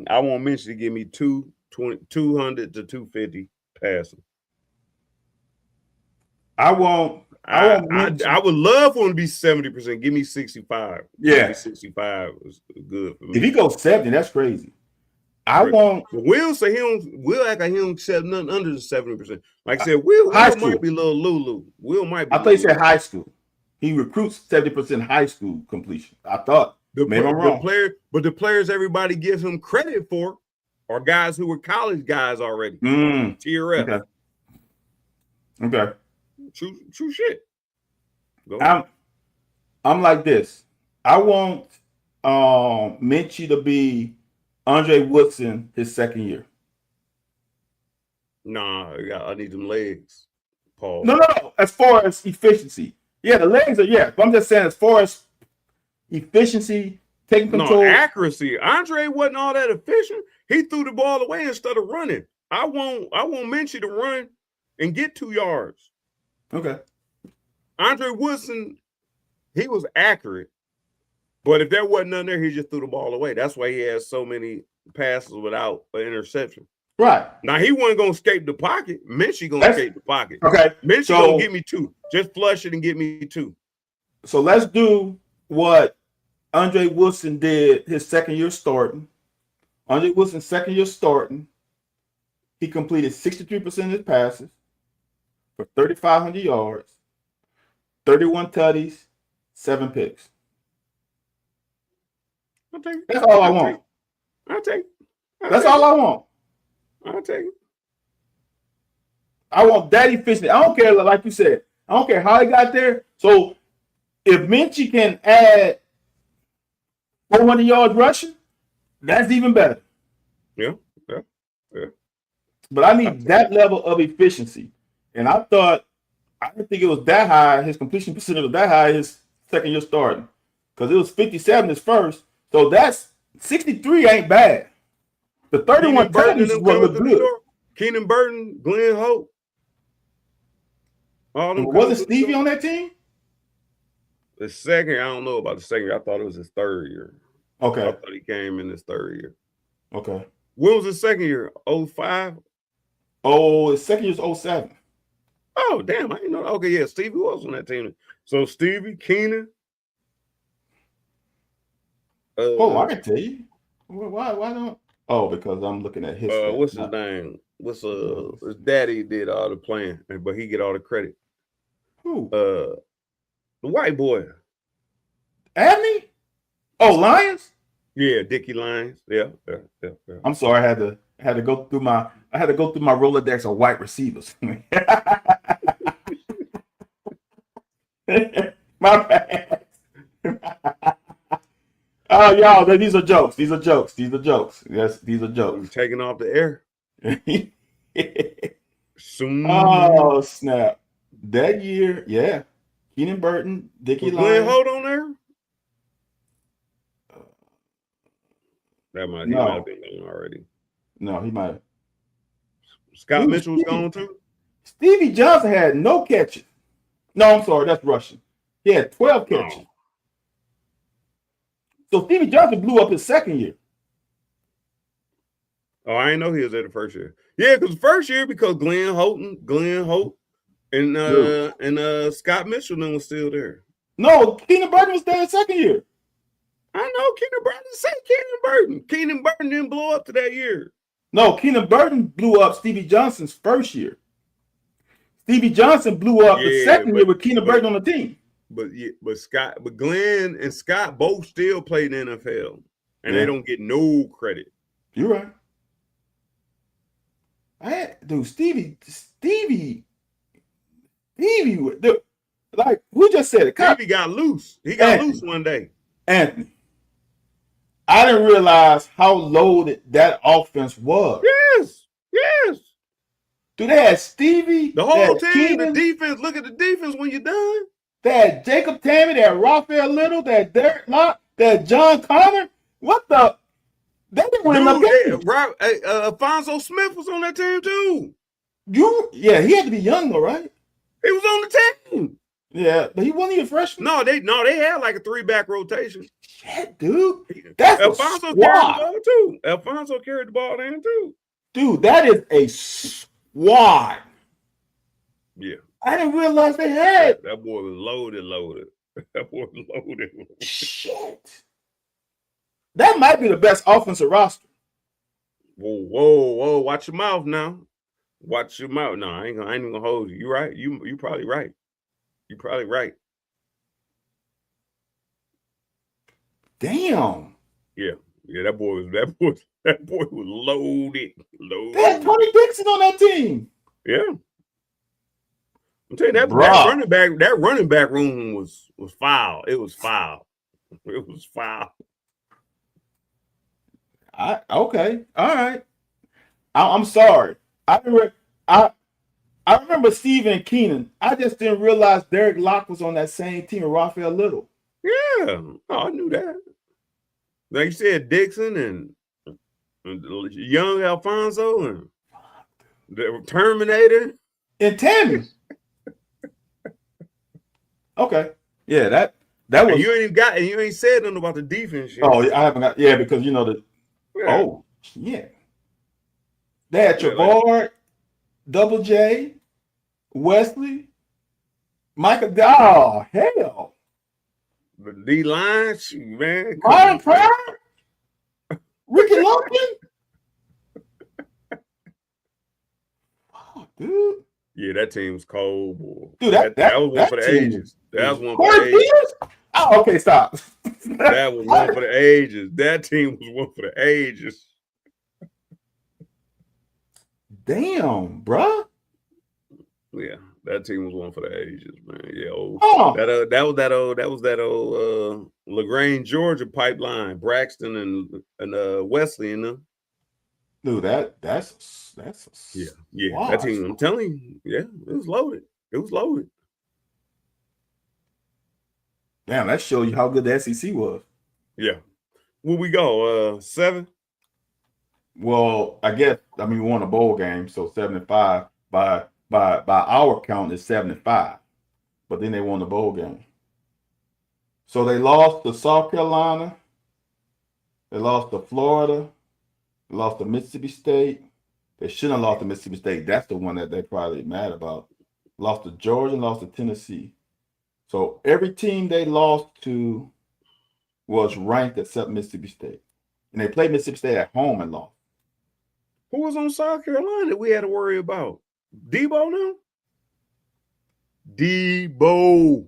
I want Minchie to give me 200 to 250 passing. I would love for him to be 70%. Give me 65. Yeah. 65 was good for me. If he goes 70, that's crazy. Will say Will act like he don't accept nothing under the 70%. Like I said, Will might be a little Lulu. Will might be. I thought he said high school. He recruits 70% high school completion. I thought. Maybe I'm wrong. The players everybody gives him credit for are guys who were college guys already. Tier F. Okay. True shit. I'm like this. I want Minchie to be Andre Woodson his second year? Nah, I need them legs. Paul. No. As far as efficiency, yeah, the legs are yeah. But I'm just saying, as far as efficiency, taking No, control. accuracy. Andre wasn't all that efficient. He threw the ball away instead of running. I want Minchie to run and get 2 yards. Okay. Andre Woodson, he was accurate. But if there wasn't none there, he just threw the ball away. That's why he has so many passes without an interception. Right. Now, he wasn't going to escape the pocket. Minchie going to escape the pocket. Okay. Minchie going to give me 2. Just flush it and give me 2. So let's do what Andre Woodson did his second year starting. Andre Wilson's second year starting, he completed 63% of his passes for 3,500 yards, 31 tutties, 7 picks. I'll take it. That's all I want. I'll take it. That's all I want. I'll take it. I want that efficiency. I don't care, like you said, I don't care how he got there. So if Minchie can add 400 yards rushing, that's even better. Yeah. But I need that level of efficiency. And I didn't think it was that high. His completion percentage was that high his second year starting. Because it was 57 his first. So that's 63 ain't bad. The 31 touchdowns was good. Keenan Burton, Glenn Hope. Wasn't Stevie on that team? The second, I don't know about the second year. I thought it was his third year. Okay. I thought he came in his third year. Okay. When was his second year? 05? Oh, his second year is 07. Oh, damn. I didn't know. Okay, yeah, Stevie was on that team. So Stevie, Keenan. I can tell you. Why don't? Oh, because I'm looking at his. What's his name? His daddy did all the playing, but he get all the credit. Who? The white boy. Abney? Oh, Lyons? Yeah, Dickie Lyons. Yeah. I'm sorry, I had to go through my Rolodex of white receivers. My bad. Oh, y'all, these are jokes. Yes, these are jokes. I'm taking off the air. Soon. Oh, snap. That year, yeah. Keenan Burton, Dickie Lyons. Glenn Holt on there? He might have been gone already. No, he might have. Scott Mitchell was gone too? Stevie Johnson had no catches. No, I'm sorry, that's Russian. He had 12 catches. Oh. So Stevie Johnson blew up his second year. Oh, I didn't know he was there the first year. Yeah, because the first year, because Glenn Holt, and Scott Mitchell was still there. No, Keenan Burton was there the second year. I know Keenan Burton. Say Keenan Burton. Keenan Burton didn't blow up to that year. No, Keenan Burton blew up Stevie Johnson's first year. Stevie Johnson blew up the second year with Keenan Burton on the team. But Glenn and Scott both still played in the NFL, and they don't get no credit. You're right. Stevie, like who just said it? Stevie got loose. He got loose one day. Anthony, I didn't realize how loaded that offense was. Yes. Dude, they had Stevie. The whole team, Keenan, the defense. Look at the defense when you're done. They had Jacob Tammy, they had Raphael Little, they had Derek Locke, they had John Connor. What the? They didn't win enough games. Alfonso Smith was on that team too. Yeah, he had to be young though, right? He was on the team. Yeah, but he wasn't even a freshman. No, they had like a 3-back rotation. Shit, dude. That's Alfonso carried the ball too. Alfonso carried the ball in too. Dude, that is a squad. Yeah. I didn't realize they had. That boy was loaded. That boy was loaded. Shit. That might be the best offensive roster. Whoa. Watch your mouth now. Watch your mouth. No, I ain't even gonna hold you. You right. You probably right. You probably right. Damn. Yeah. That boy was loaded. They had Tony Dixon on that team. Yeah. I'm telling you, that running back room was foul. It was foul. Okay, all right. I'm sorry. I remember. I remember Stephen Keenan. I just didn't realize Derek Locke was on that same team with Raphael Little. Yeah. Oh, I knew that. Like you said, Dixon and young Alfonso and the Terminator. And Tammy. Okay. Yeah, that And was. you ain't said nothing about the defense yet. Oh, I haven't got. Yeah, because you know the. Yeah. Oh, yeah. They had Yeah, like Trevor, Double J, Wesley, Michael. Oh, hell. the D line, shoot, man. Come Myron on, man. Pratt, Ricky Lumpkin. Oh, dude. Yeah, that team was cold, boy. Dude, That was one for that the team ages. That was one for the Corey ages. Peters? Oh, okay, stop. That was one for the ages. That team was one for the ages. Damn, bruh. Yeah, that team was one for the ages, man. Yeah, Oh, that was that old LaGrange, Georgia pipeline, Braxton and Wesley and them. dude, that's Yeah, that squad. team. I'm telling you, yeah, it was loaded. It was loaded. Damn, that shows you how good the SEC was. Yeah. Where we go? 7? Well, we won a bowl game, so 7-5 by our count is 7-5. But then they won the bowl game. So they lost to South Carolina, they lost to Florida, they lost to Mississippi State. They shouldn't have lost to Mississippi State. That's the one that they're probably mad about. Lost to Georgia and lost to Tennessee. So every team they lost to was ranked except Mississippi State. And they played Mississippi State at home and lost. Who was on South Carolina that we had to worry about? Debo now? Debo.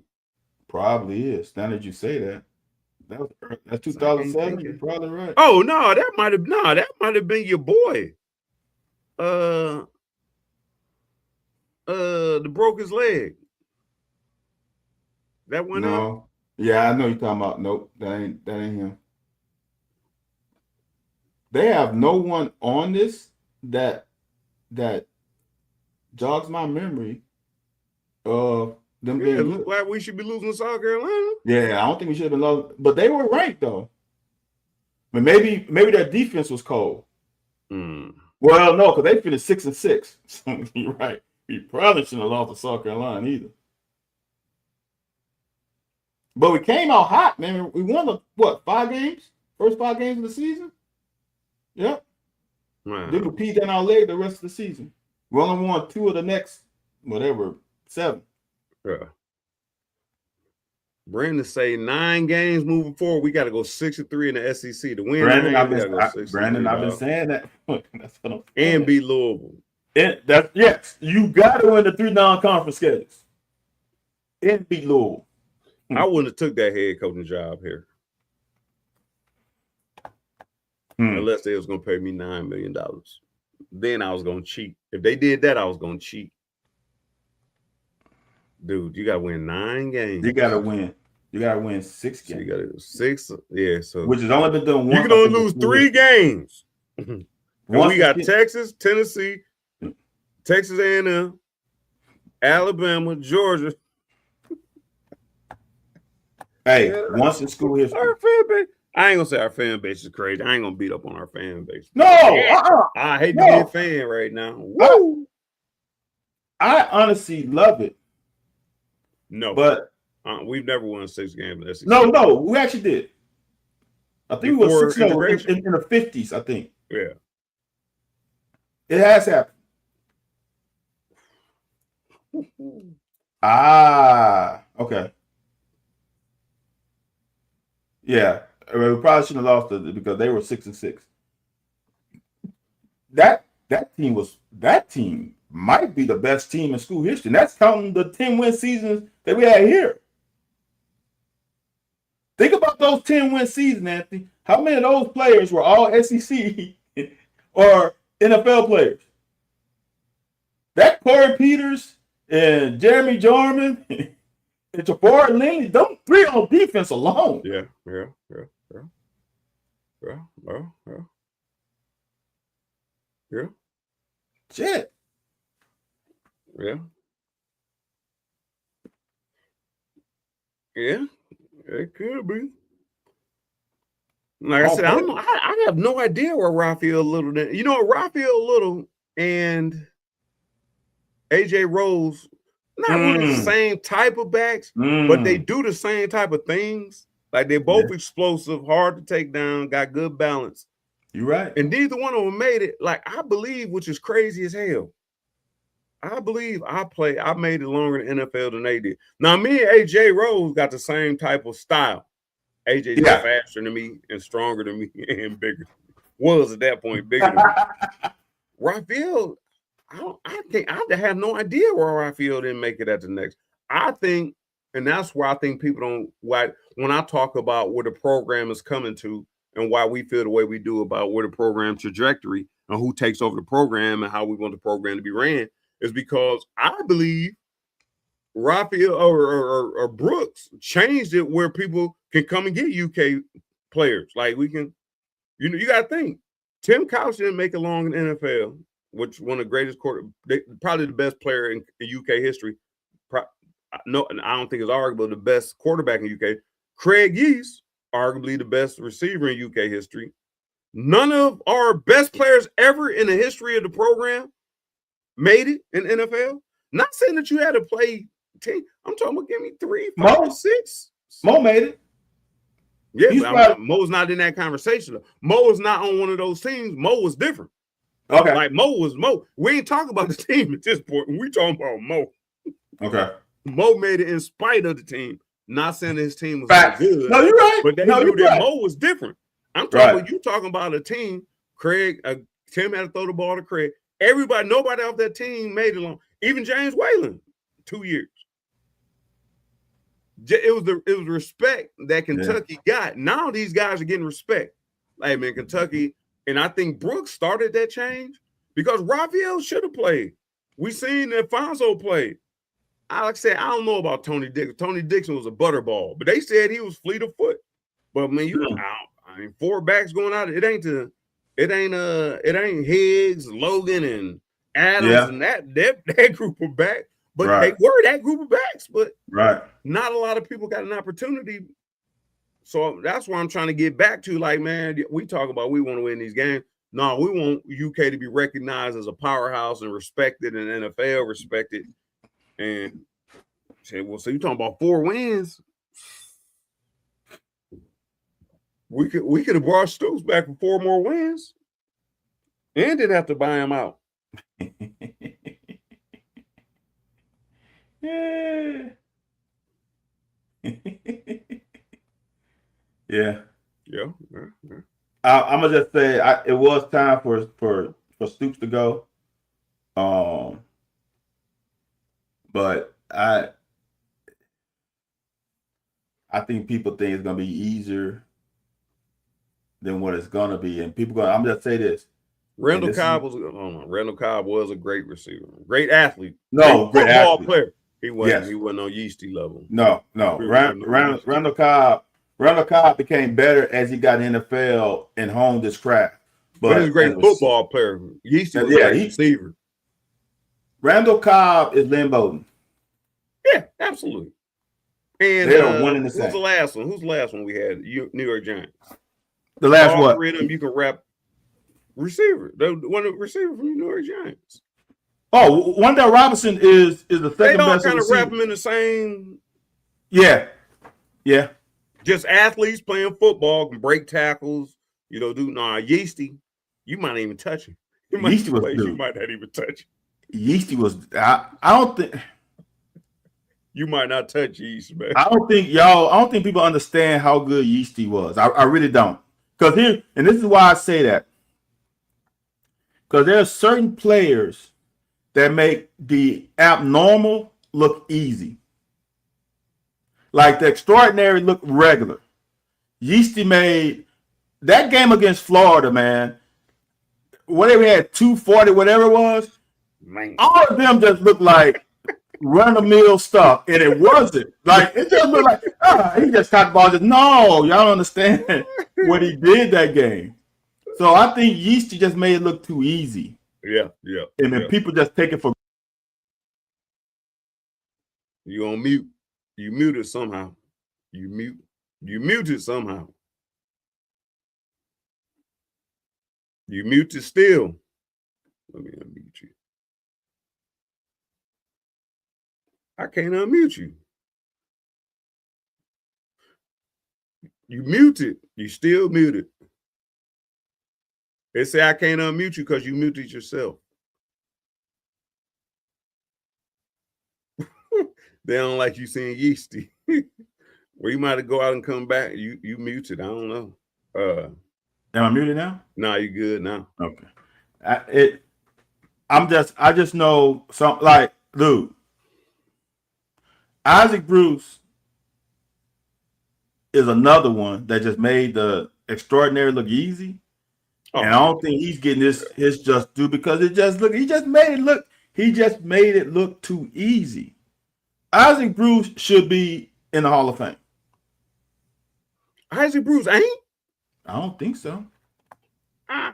Probably is. Now that you say that. That's 2007. You're probably right. Oh no, that might have been your boy. The broke his leg. That went up? No. Yeah, I know you're talking about. Nope, that ain't him. They have no one on this that jogs my memory of them being good. Why we should be losing South Carolina? Yeah, I don't think we should have been lost, but they were ranked though. But maybe their defense was cold. Well, no, because they finished 6-6. So you're right. We probably shouldn't have lost to South Carolina either. But we came out hot, man. We won 5 games? First 5 games of the season? Yep. Wow. Then we peed down our leg the rest of the season. We only won 2 of the next, 7. Yeah. Brandon say 9 games moving forward. We got to go 6-3 in the SEC to win. Brandon, I've been saying that. That's what I'm saying. And beat Louisville. Yes, you got to win the 3 non-conference schedules. And beat Louisville. I wouldn't have took that head coaching job here. Unless they was going to pay me $9 million. Then I was going to cheat. If they did that, I was going to cheat. Dude, you got to win 9 games. You got to win. You got to win 6 games. So you got to 6. Yeah, so. Which has only been done once. You can only lose 3 games. We got Texas, Tennessee, Texas A&M, Alabama, Georgia. Hey, once in school history. Our fan base. I ain't gonna say our fan base is crazy. I ain't gonna beat up on our fan base. No, I hate to be a fan right now. Woo! I honestly love it. No, but we've never won 6 games in the SEC. No, we actually did. I think we were 6 in the 50s. I think. Yeah, it has happened. Okay. Yeah, we probably shouldn't have lost it because they were 6-6. That team might be the best team in school history. And that's counting the 10-win seasons that we had here. Think about those 10-win seasons, Anthony. How many of those players were all SEC or NFL players? That Corey Peters and Jeremy Jarman and Jabbar Lindsey, them 3 on defense alone. Yeah. Yeah. Shit. Yeah. Yeah. It could be. Like I said, I have no idea where Raphael Little. You know, Raphael Little and AJ Rose, not really the same type of backs, but they do the same type of things. Like they're both explosive, hard to take down, got good balance. You're right. And neither one of them made it. Like I believe, which is crazy as hell. I believe I made it longer in NFL than they did. Now me and AJ Rose got the same type of style. AJ just faster than me and stronger than me and bigger. Was at that point bigger than me. Raphael, I have no idea where Raphael didn't make it at the next. I think, and that's where I think people don't. Why when I talk about where the program is coming to and why we feel the way we do about where the program trajectory and who takes over the program and how we want the program to be ran is because I believe Raphael or Brooks changed it where people can come and get UK players. Like we can, you got to think. Tim Couch didn't make it long in the NFL, which one of the greatest probably the best player in UK history. No, I don't think it's arguable the best quarterback in UK. Craig Yeast, arguably the best receiver in UK history. None of our best players ever in the history of the program made it in NFL. Not saying that you had to play 10. I'm talking about give me 3, 5, 6. Mo made it. Yeah, but Mo's not in that conversation. Mo is not on one of those teams. Mo was different. Okay. Like Mo was Mo. We ain't talking about the team at this point. We talking about Mo. Okay. Mo made it in spite of the team. Not saying his team was so good. No, you're right. But they knew that Mo was different. I'm talking about you talking about a team. Craig, Tim had to throw the ball to Craig. Nobody off that team made it long. Even James Whalen, 2 years. It was respect that Kentucky got. Now these guys are getting respect. Like, man, Kentucky, and I think Brooks started that change because Raphael should have played. We seen Alfonso play. Like I said, I don't know about Tony Dixon. Tony Dixon was a butterball, but they said he was fleet of foot. But man, I mean, 4 backs going out. It ain't Higgs, Logan, and Adams and that group of backs. But they were that group of backs, but not a lot of people got an opportunity. So that's why I'm trying to get back to, like, man, we talk about we want to win these games. No, we want UK to be recognized as a powerhouse and respected, and NFL respected. And say, well, so you're talking about 4 wins? We could have brought Stoops back for 4 more wins, and didn't have to buy him out. Yeah. I'm gonna just say it was time for Stoops to go. But I think people think it's gonna be easier than what it's gonna be, and I'm just say this. Randall Cobb was a great receiver, great athlete. No, great football athlete. Player. He wasn't on Yeasty level. No. Randall Cobb became better as he got in the NFL and honed his craft. But he's a great football player. Yeasty was a great receiver. Randall Cobb is Lynn Bowden. Yeah, absolutely. And they're one in the same. Who's the last one? Who's the last one we had? New York Giants. The last one. All 3 of them you can wrap receiver. One of the receiver from the New York Giants. Oh, Wendell Robinson is the second best. They all kind of wrap them in the same. Yeah. Just athletes playing football, can break tackles. Yeasty, you might not even touch him. You might not even touch him. Yeasty was. I don't think. You might not touch Yeast, man. I don't think people understand how good Yeasty was. I really don't. Because here, and this is why I say that. Because there are certain players that make the abnormal look easy. Like the extraordinary look regular. Yeasty made that game against Florida, man. Whatever he had, 240, whatever it was. Man. All of them just looked like run-of-the-mill stuff, and it wasn't. Like, it just looked like, he just caught the ball. No, y'all don't understand what he did that game. So I think Yeasty just made it look too easy. Yeah. And then people just take it for. You on mute. You muted somehow. You muted somehow. You muted still. Let me unmute you. I can't unmute you. You muted. You still muted. They say I can't unmute you because you muted yourself. They don't like you saying yeasty. Well, you might have go out and come back. You muted. I don't know. Am I muted now? Nah, you good now. Okay. I just know some, like, dude, Isaac Bruce is another one that just made the extraordinary look easy. Oh, and I don't think he's getting his just due because he just made it look too easy. Isaac Bruce should be in the Hall of Fame. Isaac Bruce ain't? I don't think so. I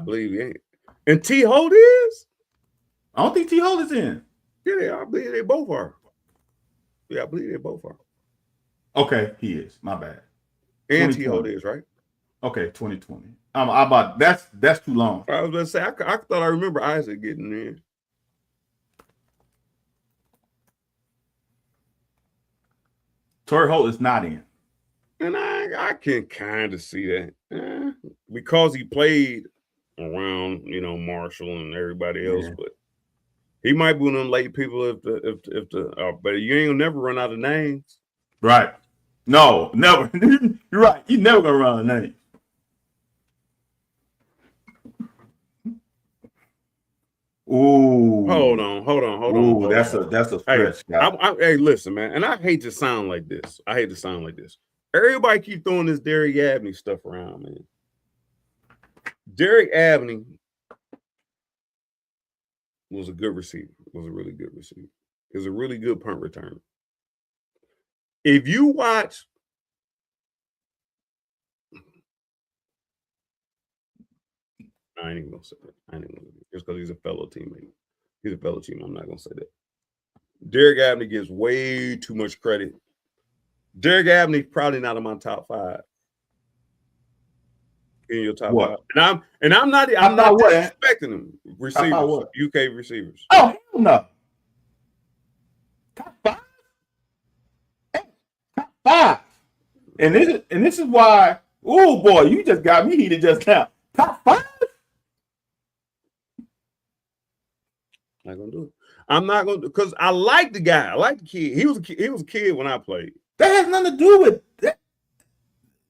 believe he ain't. And T. Holt is? I don't think T. Holt is in. Yeah, I believe they both are. Yeah, I believe they both are. Okay, he is. My bad. And T. Holt is, right? Okay, 2020. About that's too long. I was going to say, I thought I remember Isaac getting in. Torrey Holt is not in. And I can kind of see that. Because he played around, Marshall and everybody else, but he might be one of them late people but you ain't gonna never run out of names. Right. No, never. You're right. You never gonna run out of names. Ooh. Hold on. That's a stretch, guy. Hey, listen, man, and I hate to sound like this. Everybody keep throwing this Derek Abney stuff around, man. Derek Abney was a good receiver. Was a really good receiver. He was a really good punt returner. If you watch I ain't even gonna say that. Just because he's a fellow teammate. He's a fellow teammate. I'm not gonna say that. Derek Abney gets way too much credit. Derek Abney probably not in my top 5. In your top 5. And I'm not disrespecting them. Receivers. UK receivers. Oh, hell no. Top 5? Top 5. And this is why, oh boy, you just got me heated just now. Top 5? Not gonna do it. I'm not gonna, because I like the guy. I like the kid. He was a kid when I played. That has nothing to do with that.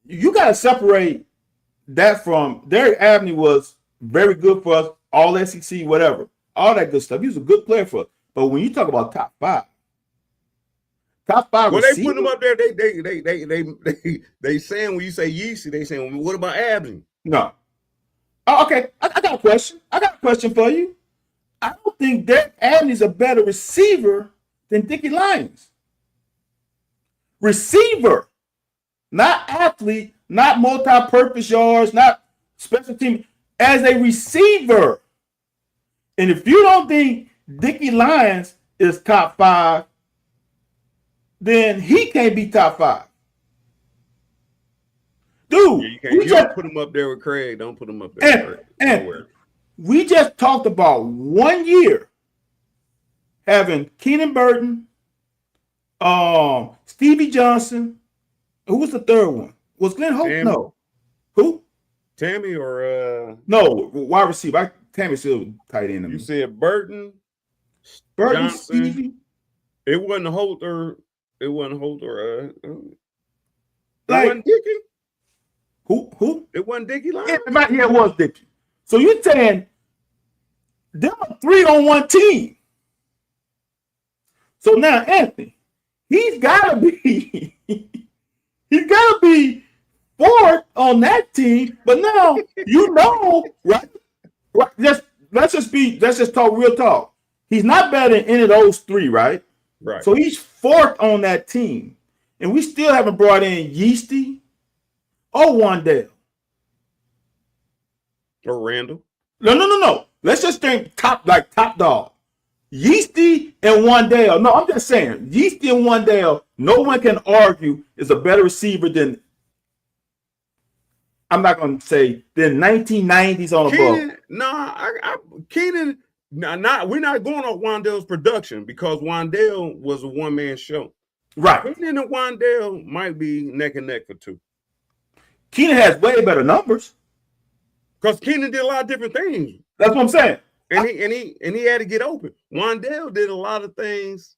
You gotta separate that from Derek Abney was very good for us, all SEC, whatever, all that good stuff. He was a good player for us. But when you talk about top 5, well, they put him up there. They saying when you say Yeasty, they saying, well, what about Abney? No. Oh, okay. I got a question. For you. I don't think Derek Abney's a better receiver than Dickie Lyons. Receiver, not athlete, not multi-purpose yards, not special team, as a receiver. And if you don't think Dickie Lyons is top 5, then he can't be top 5. Dude, you don't put him up there with Craig. Don't put him up there with Craig. We just talked about 1 year having Keenan Burton, Stevie Johnson. Who was the third one? Was Glenn Holt? Tammy. No. Who? Tammy or No, wide receiver. Tammy's still tight end. You said Burton, Johnson. Stevie. It wasn't Holt or it wasn't Dickie. Who? It wasn't Dickie Lyons? It was Dickie. So you're saying them are 3 on 1 team. So now Anthony, he's gotta be 4th on that team. But now right? Let's just talk real talk. He's not better than any of those 3, right? Right. So he's 4th on that team. And we still haven't brought in Yeasty or Wandale. Or Randall. No. Let's just think top dog. Yeasty and Wandale. No, I'm just saying. Yeasty and Wandale, no one can argue is a better receiver than, I'm not going to say, than 1990s on above. Keenan, we're not going off Wandale's production because Wandale was a one-man show. Right. Keenan and Wandale might be neck and neck for two. Keenan has way better numbers. Because Keenan did a lot of different things. That's what I'm saying. And he had to get open. Wandale did a lot of things.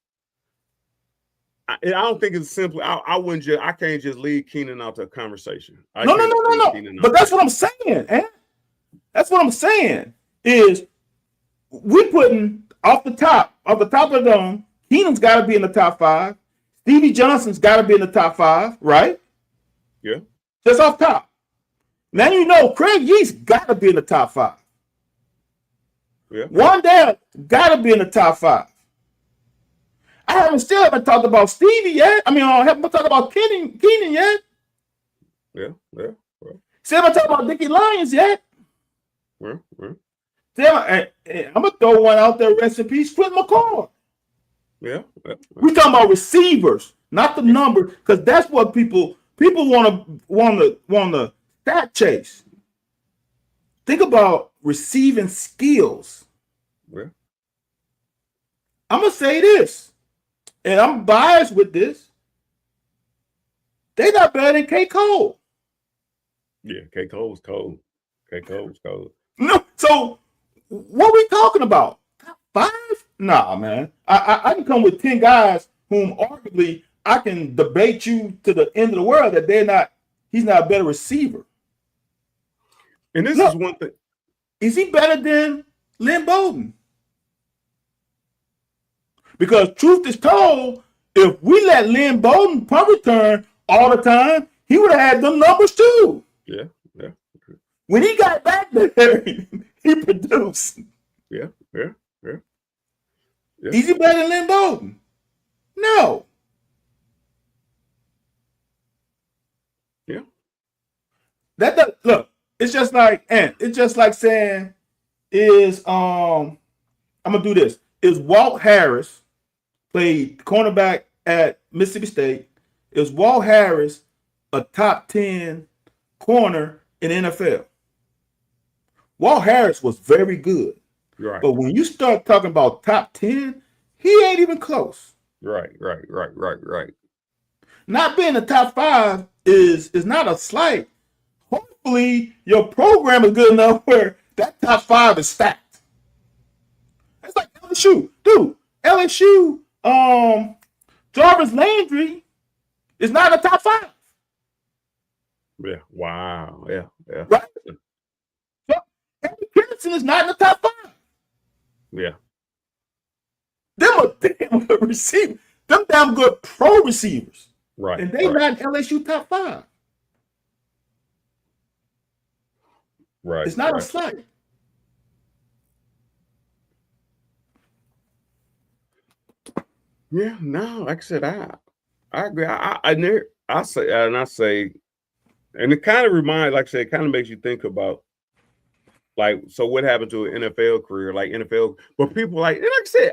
I don't think it's simply. I can't just leave Keenan out to a conversation. No. But that's what I'm saying, eh? That's what I'm saying is we putting off the top of the dome. Keenan's got to be in the top 5. Stevie Johnson's got to be in the top 5, right? Yeah. Just off top. Now you know Craig Yeast got to be in the top 5. Yeah. Wandale got to be in the top 5. I still haven't talked about Stevie yet. I mean, I haven't talked about Keenan yet. Yeah. Still haven't talked about Dickie Lyons yet. Yeah. I'm going to throw one out there, rest in peace, Quentin McCall. Yeah. We talking about receivers, not the number, because that's what people want to stat chase. Think about receiving skills. Yeah. I'm gonna say this, and I'm biased with this. They not better than K. Cole. Yeah, K. Cole's cold. No, so what we talking about? Top 5? Nah, man. I can come with 10 guys whom arguably I can debate you to the end of the world that he's not a better receiver. And this is one thing. Is he better than Lynn Bowden? Because truth is told, if we let Lynn Bowden punt return all the time, he would have had them numbers too. Yeah. When he got back there, he produced. Yeah. Is he better than Lynn Bowden? No. Yeah. Look, it's just like saying, I'm gonna do this. Is Walt Harris played cornerback at Mississippi State? Is Walt Harris a top 10 corner in the NFL? Walt Harris was very good. Right. But when you start talking about top 10, he ain't even close. Right. Not being a top 5 is not a slight. Hopefully, your program is good enough where that top 5 is stacked. It's like LSU. Dude, LSU, Jarvis Landry is not a top 5. Yeah. Wow. Yeah. Right? So, Henry Pearson is not in the top 5. Yeah. Them are damn good receivers. Them damn good pro receivers. Right. And they not LSU top 5. Right. It's not a slight. Yeah, no, like I said, I agree. I say, and it kind of reminds, like I said, it kind of makes you think about, like, so what happened to an NFL career, like NFL, but people like, and like I said,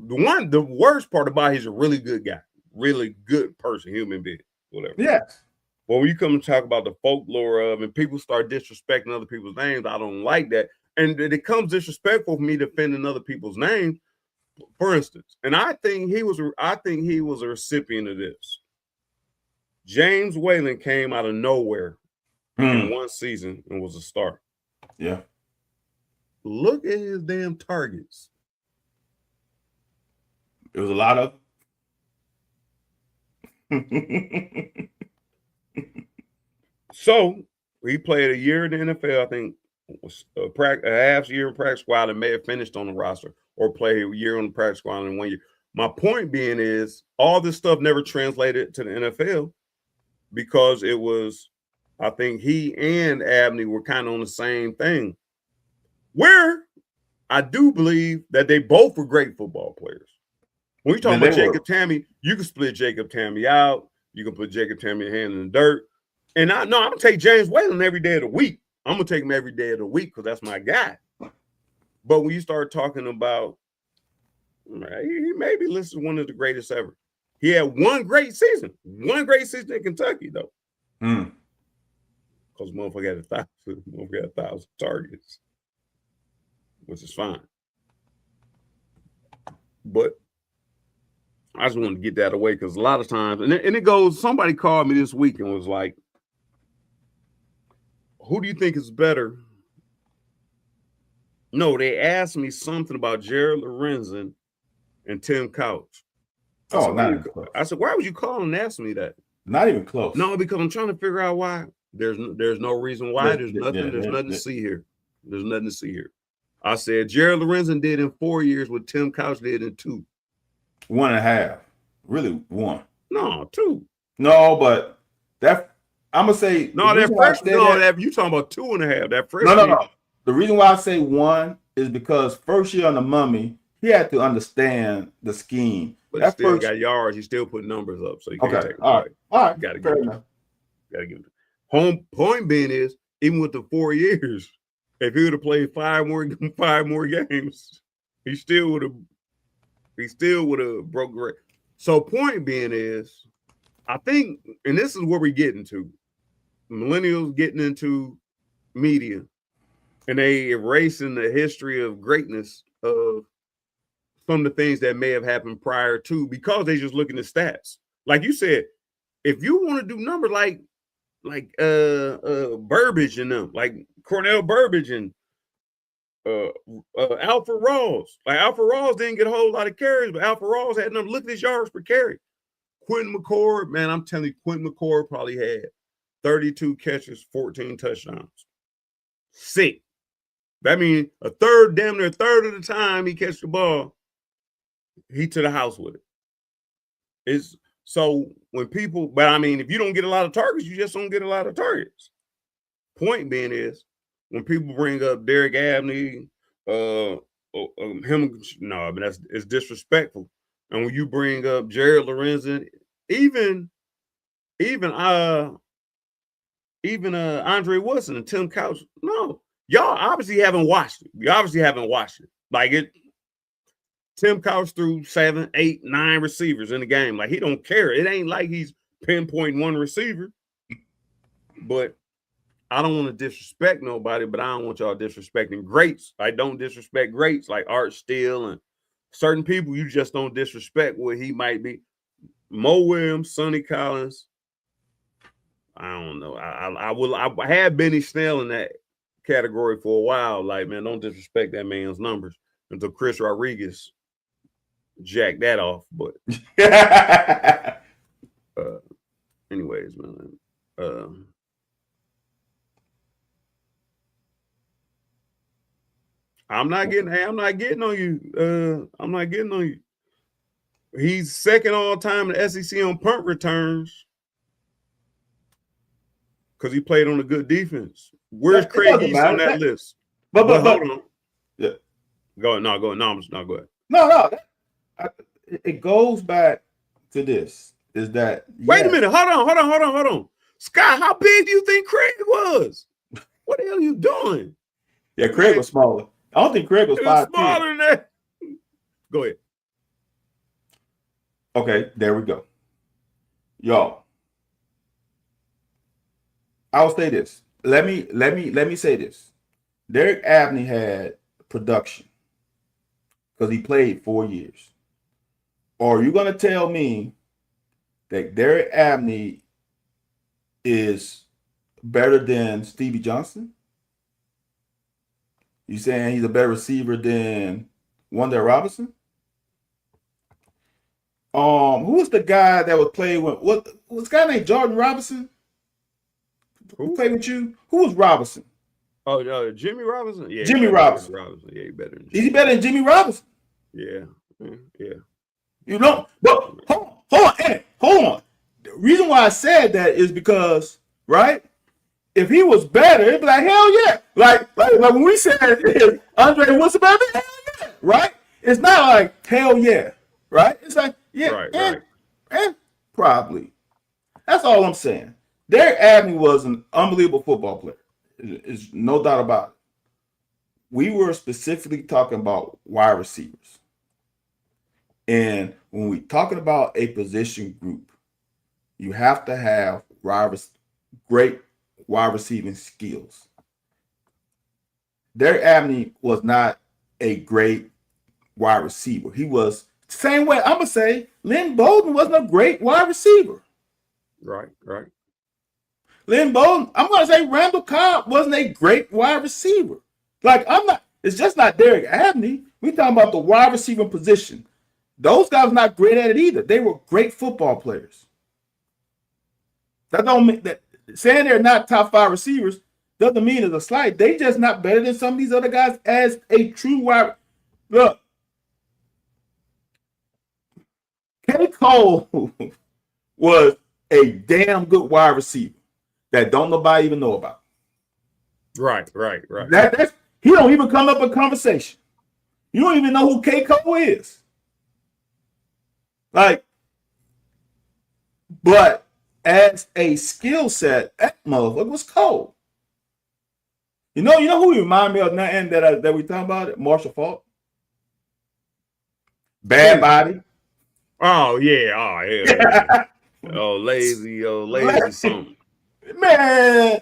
the worst part about he's a really good guy, really good person, human being, whatever. Yes. Well, when you come and talk about the folklore of, and people start disrespecting other people's names, I don't like that. And it becomes disrespectful for me defending other people's names, for instance. And I think he was a recipient of this. James Whalen came out of nowhere in one season and was a star. Yeah. Look at his damn targets. There was a lot of So he played a year in the NFL, I think was a half year in practice squad and may have finished on the roster or played a year on the practice squad in 1 year. My point being is all this stuff never translated to the NFL because it was, I think he and Abney were kind of on the same thing. Where I do believe that they both were great football players. When you talk about Jacob Tamme, you can split Jacob Tamme out. You can put Jacob Tamme hand in the dirt. And I'm going to take James Whalen every day of the week. I'm going to take him every day of the week because that's my guy. But when you start talking about, he may be listed one of the greatest ever. He had one great season in Kentucky though. Because motherfucker had 1,000 targets, which is fine. But I just wanted to get that away because a lot of times, and it goes, somebody called me this week and was like, who do you think is better? No, they asked me something about Jared Lorenzen and Tim Couch. I said, why would you call and ask me that? Not even close. No, because I'm trying to figure out why. There's no reason why. There's nothing to see here. There's nothing to see here. I said Jared Lorenzen did in 4 years what Tim Couch did in 2. 1.5. Really 1. No, 2. No, but that I'm gonna say no. That freshman. No, that you talking about 2.5. That freshman. No. The reason why I say 1 is because first year on the Mummy, he had to understand the scheme. But he still got yards. He still put numbers up, so you can't take it away. All right. Got to give it. Got to give it. Home point being is, even with the 4 years, if he would have played 5 more games, he still would have broke the record. So point being is, I think, and this is where we're getting to, millennials getting into media, and they erasing the history of greatness of some of the things that may have happened prior to, because they just looking at stats. Like you said, if you want to do numbers like Burbage and them, like Cornell Burbage and Alfred Rawls. Like Alfred Rawls didn't get a whole lot of carries, but Alfred Rawls had them. Look at his yards per carry. Quentin McCord, man, I'm telling you, Quentin McCord probably had 32 catches, 14 touchdowns. Sick. That means damn near a third of the time he catch the ball, he to the house with it. It's so when people, but I mean, if you don't get a lot of targets, you just don't get a lot of targets. Point being is, when people bring up Derek Abney, it's disrespectful. And when you bring up Jared Lorenzen, even Andre Woodson and Tim Couch, no, y'all obviously haven't watched it. You obviously haven't watched it. Like it, Tim Couch threw 7, 8, 9 receivers in the game. Like he don't care. It ain't like he's pinpointing one receiver. But I don't want to disrespect nobody, but I don't want y'all disrespecting greats. I don't disrespect greats like Art Steele and certain people. You just don't disrespect what he might be. Mo Williams, Sonny Collins. I don't know. I had Benny Snell in that category for a while. Like, man, don't disrespect that man's numbers until Chris Rodriguez jacked that off. But anyways, man. I'm not getting on you. I'm not getting on you. He's second all time in the SEC on punt returns because he played on a good defense. Where's Craig East on that list? But hold on. Yeah. Go ahead. No, go ahead. No, go ahead. No. It goes back to this. Is that wait a minute? Hold on. Scott, how big do you think Craig was? What the hell are you doing? Yeah, Craig was smaller. I don't think Craig was 5'10". Smaller than that. Go ahead. Okay, there we go. Y'all. I'll say this. Let me say this. Derek Abney had production because he played 4 years. Or are you gonna tell me that Derek Abney is better than Stevie Johnson? You saying he's a better receiver than Wanda Robinson? Who was the guy that was playing with what was the guy named Jordan Robinson? Who played with you? Who was Robinson? Oh, Jimmy Robinson? Yeah. Jimmy Robinson. Yeah, he better than Is he better than Jimmy Robinson? Yeah. You know, but hold on. The reason why I said that is because, right? If he was better, it'd be like, hell yeah. Like when we said Andre Woodson better, hell yeah, right? It's not like hell yeah, right? It's like, yeah, right. Probably. That's all I'm saying. Derek Abney was an unbelievable football player. There's no doubt about it. we were specifically talking about wide receivers. And when we're talking about a position group, you have to have great wide receiving skills. Derek Abney was not a great wide receiver. He was same way. I'm gonna say Lynn Bowden wasn't a great wide receiver. Right. Lynn Bowden, I'm gonna say Randall Cobb wasn't a great wide receiver. Like I'm not. It's just not Derek Abney. We talking about the wide receiver position. Those guys not great at it either. They were great football players. That don't mean that saying they're not top 5 receivers doesn't mean it's a slight. They just not better than some of these other guys as a true wide. Look, K. Cole was a damn good wide receiver that don't nobody even know about. Right. That's he don't even come up in conversation. You don't even know who K. Cole is. Like, but as a skill set, that motherfucker was cold. You know who he remind me of nothing that we talking about it? Marshall Faulk. Bad body. Oh yeah. Oh yeah. Oh lazy something. Man,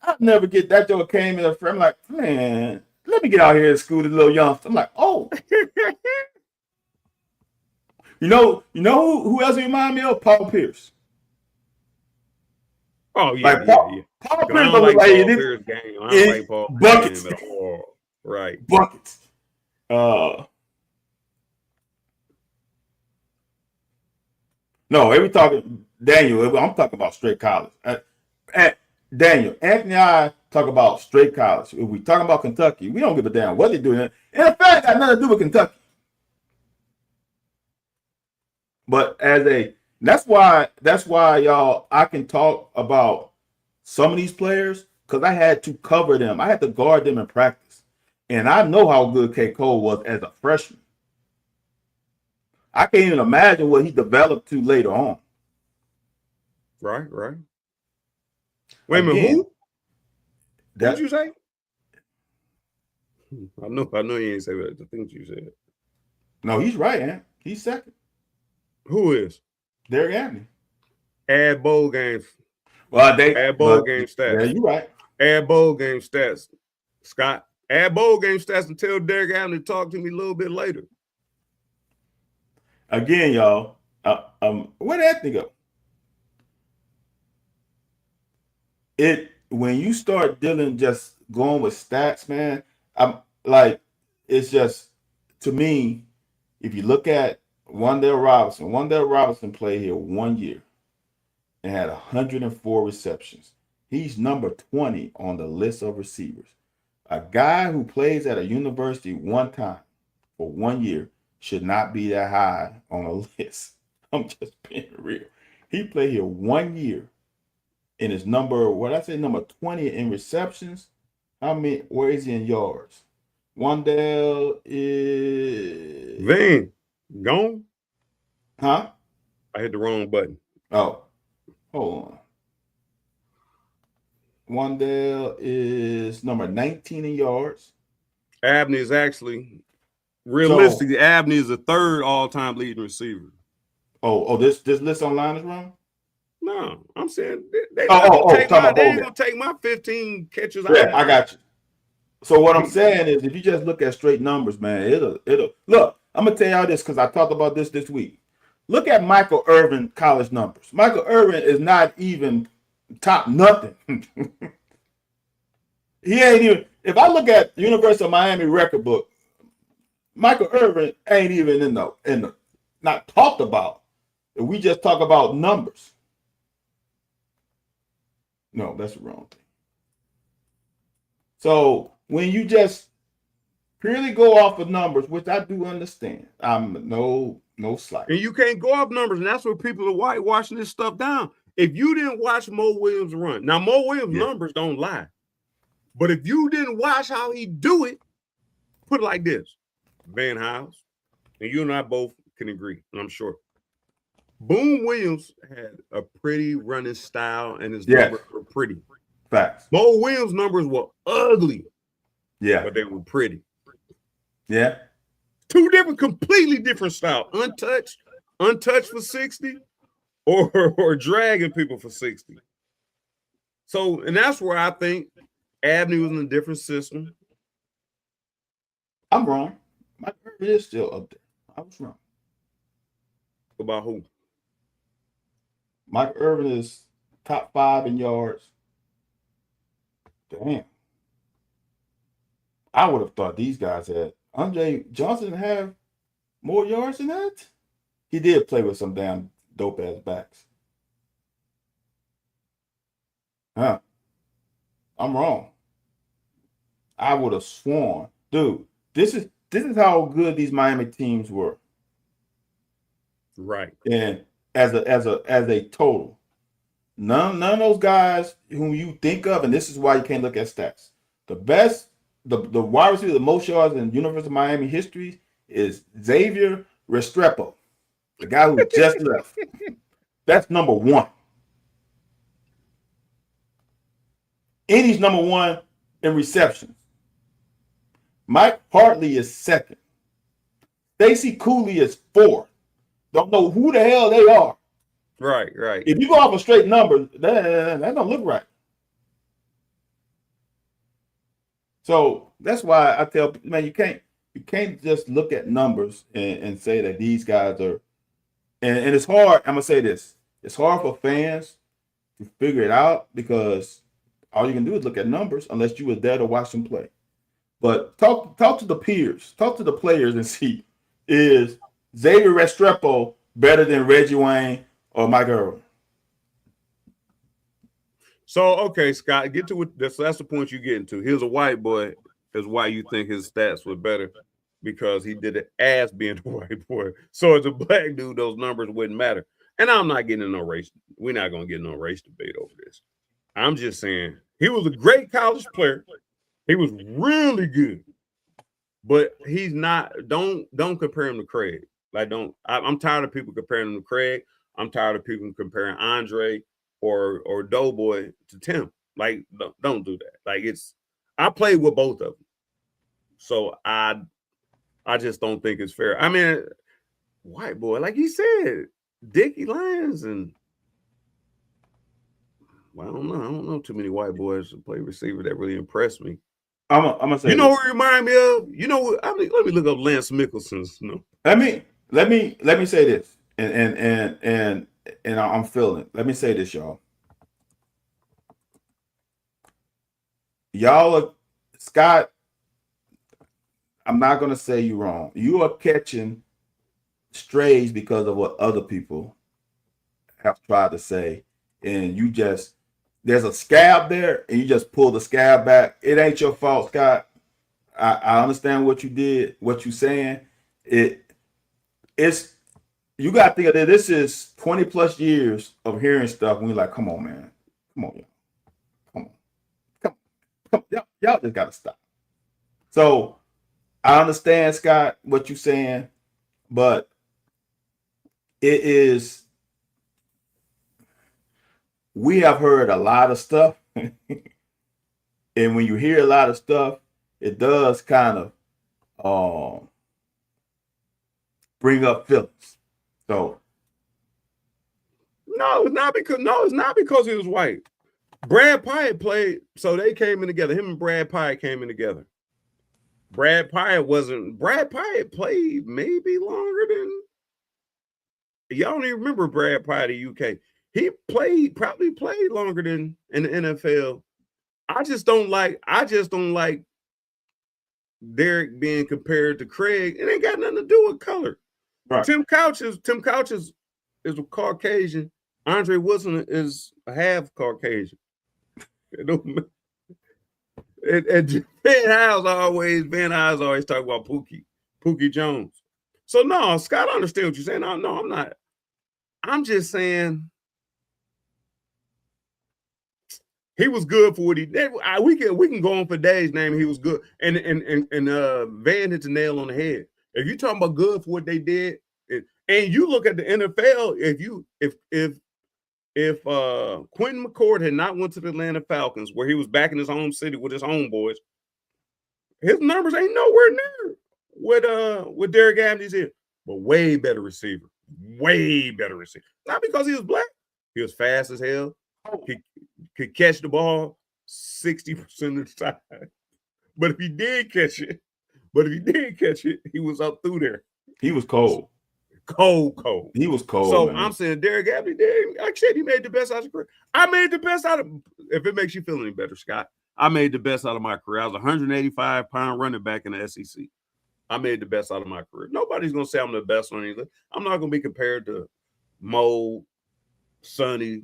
I'll never get that joke came in the frame. I'm like, man, let me get out here and school this little youngster. I'm like, oh. You know who else remind me of? Paul Pierce. Oh yeah, like Paul Pierce. I don't like Paul Pierce game. I don't like Paul buckets. Pierce game at all. Right. Buckets. No, every talking Daniel. I'm talking about straight college. Daniel, Anthony, and I talk about straight college. If we talking about Kentucky, we don't give a damn what they're doing. In fact, got nothing to do with Kentucky. But that's why y'all, I can talk about some of these players because I had to cover them. I had to guard them in practice. And I know how good K. Cole was as a freshman. I can't even imagine what he developed to later on. Right. Wait a minute, who? What did you say? I know you ain't say that. The things you said. No, he's right, man. He's second. Who is? Derek Abney. Add bowl games. Well, add bowl game stats. Yeah, you're right. Add bowl game stats. Scott, add bowl game stats and tell Derek Abney to talk to me a little bit later. Again, y'all, where did Anthony go? When you start dealing just going with stats, man, I'm like, it's just, to me, if you look at Wan'Dale Robinson played here 1 year and had 104 receptions. He's number 20 on the list of receivers. A guy who plays at a university one time for 1 year should not be that high on a list. I'm just being real. He played here 1 year and is number 20 in receptions. Where is he in yards? Wan'Dale is Vane gone. Huh? I hit the wrong button. Oh, hold on. Wan'Dale is number 19 in yards. Abney is actually, realistically, Abney is the third all-time leading receiver. This list online is wrong? No, I'm saying they ain't gonna take my 15 catches out. Yeah, I got you. So what I'm saying is, if you just look at straight numbers, man, it'll look. I'm gonna tell y'all this because I talked about this week. Look at Michael Irvin college numbers. Michael Irvin is not even top nothing. He ain't even. If I look at University of Miami record book, Michael Irvin ain't even in the not talked about. If we just talk about numbers. No, that's the wrong thing. So when you just purely go off of numbers, which I do understand, I'm no slight. And you can't go off numbers, and that's where people are whitewashing this stuff down. If you didn't watch Mo Williams run, now Mo Williams numbers don't lie, but if you didn't watch how he do it, put it like this: Van House, and you and I both can agree, and I'm sure. Boone Williams had a pretty running style, and his numbers were pretty. Facts. Mo Williams' numbers were ugly. Yeah. but they were pretty. Yeah. Two different, completely different style. Untouched for 60, or dragging people for 60. So, and that's where I think Abney was in a different system. I'm wrong. My Irvin is still up there. I was wrong. About who? Mike Irvin is top 5 in yards. Damn. I would have thought these guys had Andre Johnson have more yards than that. He did play with some damn dope ass backs. Huh. I'm wrong. I would have sworn. Dude, this is how good these Miami teams were. Right. And as a total. None of those guys whom you think of, and this is why you can't look at stats. The best, the wide receiver, the most yards in University of Miami history is Xavier Restrepo, the guy who just left. That's number one. Eddie's number one in receptions. Mike Hartley is second. Stacy Cooley is fourth. Don't know who the hell they are. Right. If you go off a straight number, that don't look right. So that's why I tell people, man, you can't just look at numbers and say that these guys are, and it's hard. I'm gonna say this: it's hard for fans to figure it out because all you can do is look at numbers unless you were there to watch them play. But talk to the peers, talk to the players, and see, is Xavier Restrepo better than Reggie Wayne or Mike Irvin? So, okay, Scott, get to what that's the point you're getting to. Here's a white boy, is why you think his stats were better, because he did it as being a white boy. So as a black dude, those numbers wouldn't matter. And I'm not getting in no race. We're not gonna get in no race debate over this. I'm just saying he was a great college player. He was really good, but he's not. Don't compare him to Craig. Like, don't. I'm tired of people comparing him to Craig. I'm tired of people comparing Andre or Doughboy to Tim. Like, don't do that. Like, I played with both of them, so I just don't think it's fair. I mean, white boy, like he said, Dickie Lyons, and well, I don't know. I don't know too many white boys to play receiver that really impressed me. I'm gonna say You know this. who he remind me of? You know, I mean, let me look up Lance Mickelson's. Let me say this, and I'm feeling it. Let me say this, y'all. Y'all are Scott. I'm not gonna say you wrong. You are catching strays because of what other people have tried to say, and you just there's a scab there, and you just pull the scab back. It ain't your fault, Scott. I understand what you did, what you saying. It's you got to think of it. This is 20 plus years of hearing stuff, and we're like, come on, man, come on, y'all. Come on, come on. Y'all just got to stop. So I understand, Scott, what you're saying, but it is we have heard a lot of stuff, and when you hear a lot of stuff, it does kind of bring up feelings. So it's not because he was white. Brad Pyatt played, so they came in together. Him and Brad Pyatt came in together. Brad Pyatt played maybe longer than y'all don't even remember Brad Pyatt at UK. He probably played longer than in the NFL. I just don't like Derek being compared to Craig. It ain't got nothing to do with color. right. Tim Couch is a Caucasian. Andre Wilson is a half Caucasian. And Van Hayes always talk about Pookie Jones. So no, Scott, I understand what you're saying. No, I'm not. I'm just saying he was good for what he did. We can go on for days naming he was good. And Van hit the nail on the head. If you're talking about good for what they did, and you look at the NFL, if Quentin McCord had not went to the Atlanta Falcons, where he was back in his home city with his homeboys, His numbers ain't nowhere near what Derek Abney's is, but way better receiver. Way better receiver. Not because he was black. He was fast as hell. He could catch the ball 60% of the time. But if he did catch it, he was up through there. He was cold. Cold. He was cold. So man. I'm saying Derek Abney, like I said, he made the best out of his career. I made the best out of, if it makes you feel any better, Scott, I made the best out of my career. I was a 185-pound running back in the SEC. I made the best out of my career. Nobody's going to say I'm the best on anything. I'm not going to be compared to Mo, Sonny.